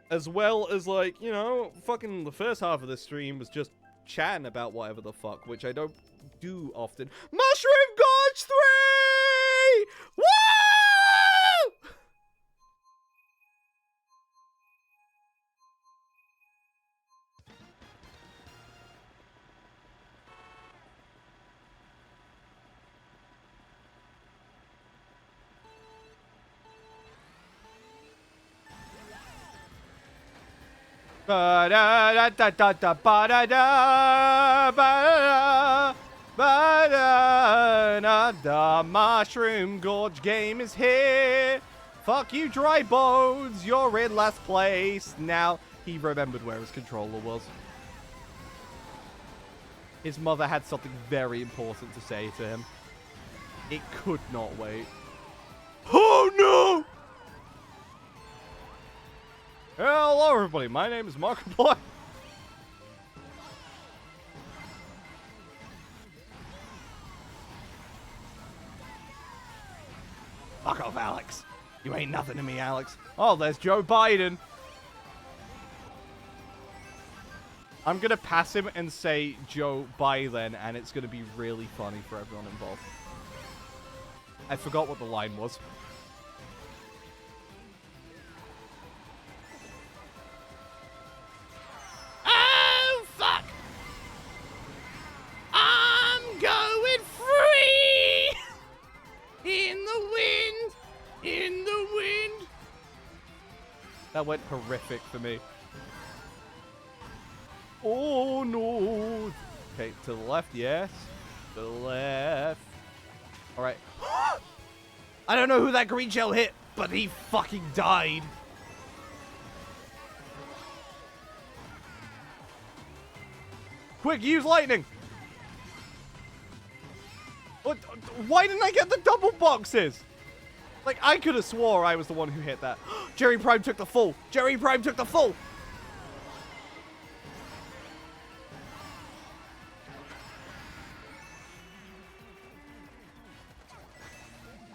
As well as, like, you know, fucking the first half of the stream was just chatting about whatever the fuck, which I don't do often. Mushroom Gorge 3! Woo! The Mushroom Gorge game is here. Fuck you, Dry Bones. You're in last place. Now, he remembered where his controller was. His mother had something very important to say to him. It could not wait. Oh no! Hello everybody, my name is Markiplier. Fuck off, Alex. You ain't nothing to me, Alex. Oh, there's Joe Biden. I'm gonna pass him and say Joe Biden, and it's gonna be really funny for everyone involved. I forgot what the line was. Oh, fuck! I'm going free! In the wind! In the wind! That went horrific for me. Oh no! Okay, to the left, yes. To the left. Alright. I don't know who that green shell hit, but he fucking died. Quick, use lightning! What? Why didn't I get the double boxes? Like, I could have swore I was the one who hit that. Jerry Prime took the full. Jerry Prime took the full.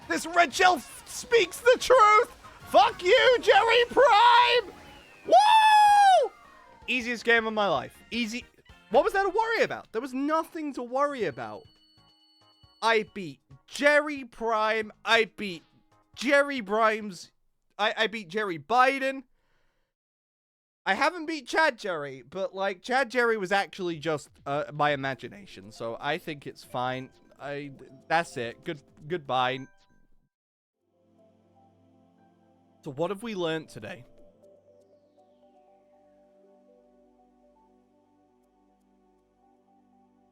This red shell speaks the truth. Fuck you, Jerry Prime. Woo! Easiest game of my life. Easy. What was there to worry about? There was nothing to worry about. I beat Jerry Prime. I beat Jerry Prime's. I beat Jerry Biden. I haven't beat Chad Jerry, but like Chad Jerry was actually just my imagination, so I think it's fine. That's it. Goodbye. So what have we learned today?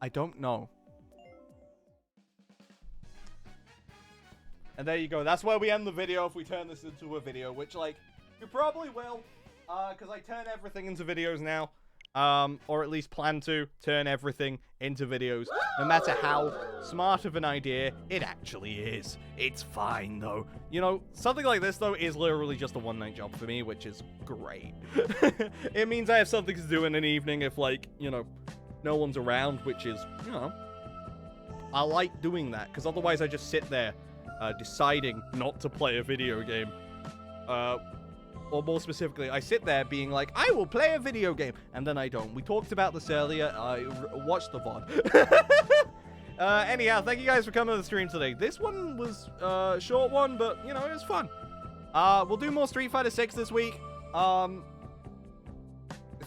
I don't know. And there you go. That's where we end the video if we turn this into a video, which, like, we probably will, because I turn everything into videos now. Or at least plan to turn everything into videos. No matter how smart of an idea it actually is. It's fine, though. You know, something like this, though, is literally just a one-night job for me, which is great. It means I have something to do in an evening if, like, you know, no one's around, which is, you know, I like doing that, because otherwise I just sit there deciding not to play a video game. Or more specifically, I sit there being like, I will play a video game, and then I don't. We talked about this earlier. I watched the VOD. Anyhow, thank you guys for coming to the stream today. This one was a short one, but, you know, it was fun. We'll do more Street Fighter 6 this week. I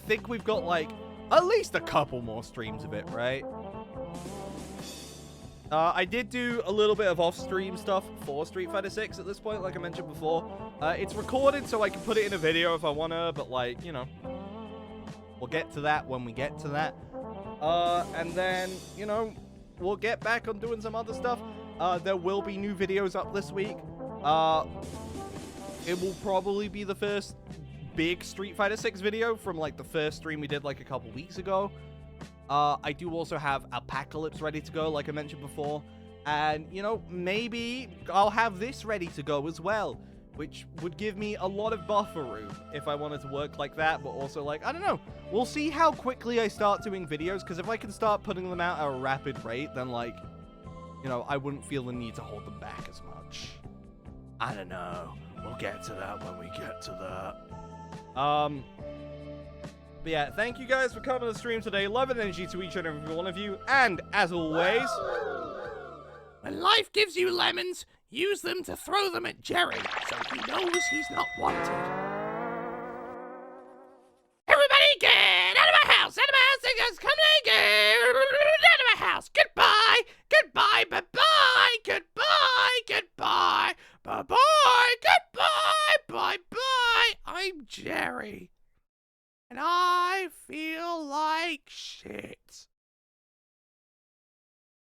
think we've got, like, at least a couple more streams of it, right? I did do a little bit of off-stream stuff for Street Fighter 6 at this point, like I mentioned before. It's recorded, so I can put it in a video if I want to, but, like, you know, we'll get to that when we get to that. And then, you know, we'll get back on doing some other stuff. There will be new videos up this week. It will probably be the first big Street Fighter 6 video from, like, the first stream we did, like, a couple weeks ago. I do also have Apocalypse ready to go, like I mentioned before. And, you know, maybe I'll have this ready to go as well, which would give me a lot of buffer room if I wanted to work like that, but also, like, I don't know. We'll see how quickly I start doing videos, because if I can start putting them out at a rapid rate, then, like, you know, I wouldn't feel the need to hold them back as much. I don't know. We'll get to that when we get to that. But yeah, thank you guys for coming to the stream today. Love and energy to each and every one of you. And, as always, when life gives you lemons, use them to throw them at Jerry, so he knows he's not wanted. Everybody get out of my house! Out of my house! Guys, come to get out of my house! Goodbye! Goodbye! Bye-bye! Goodbye! Goodbye! Bye-bye! Goodbye! Bye-bye! I'm Jerry. And I feel like shit.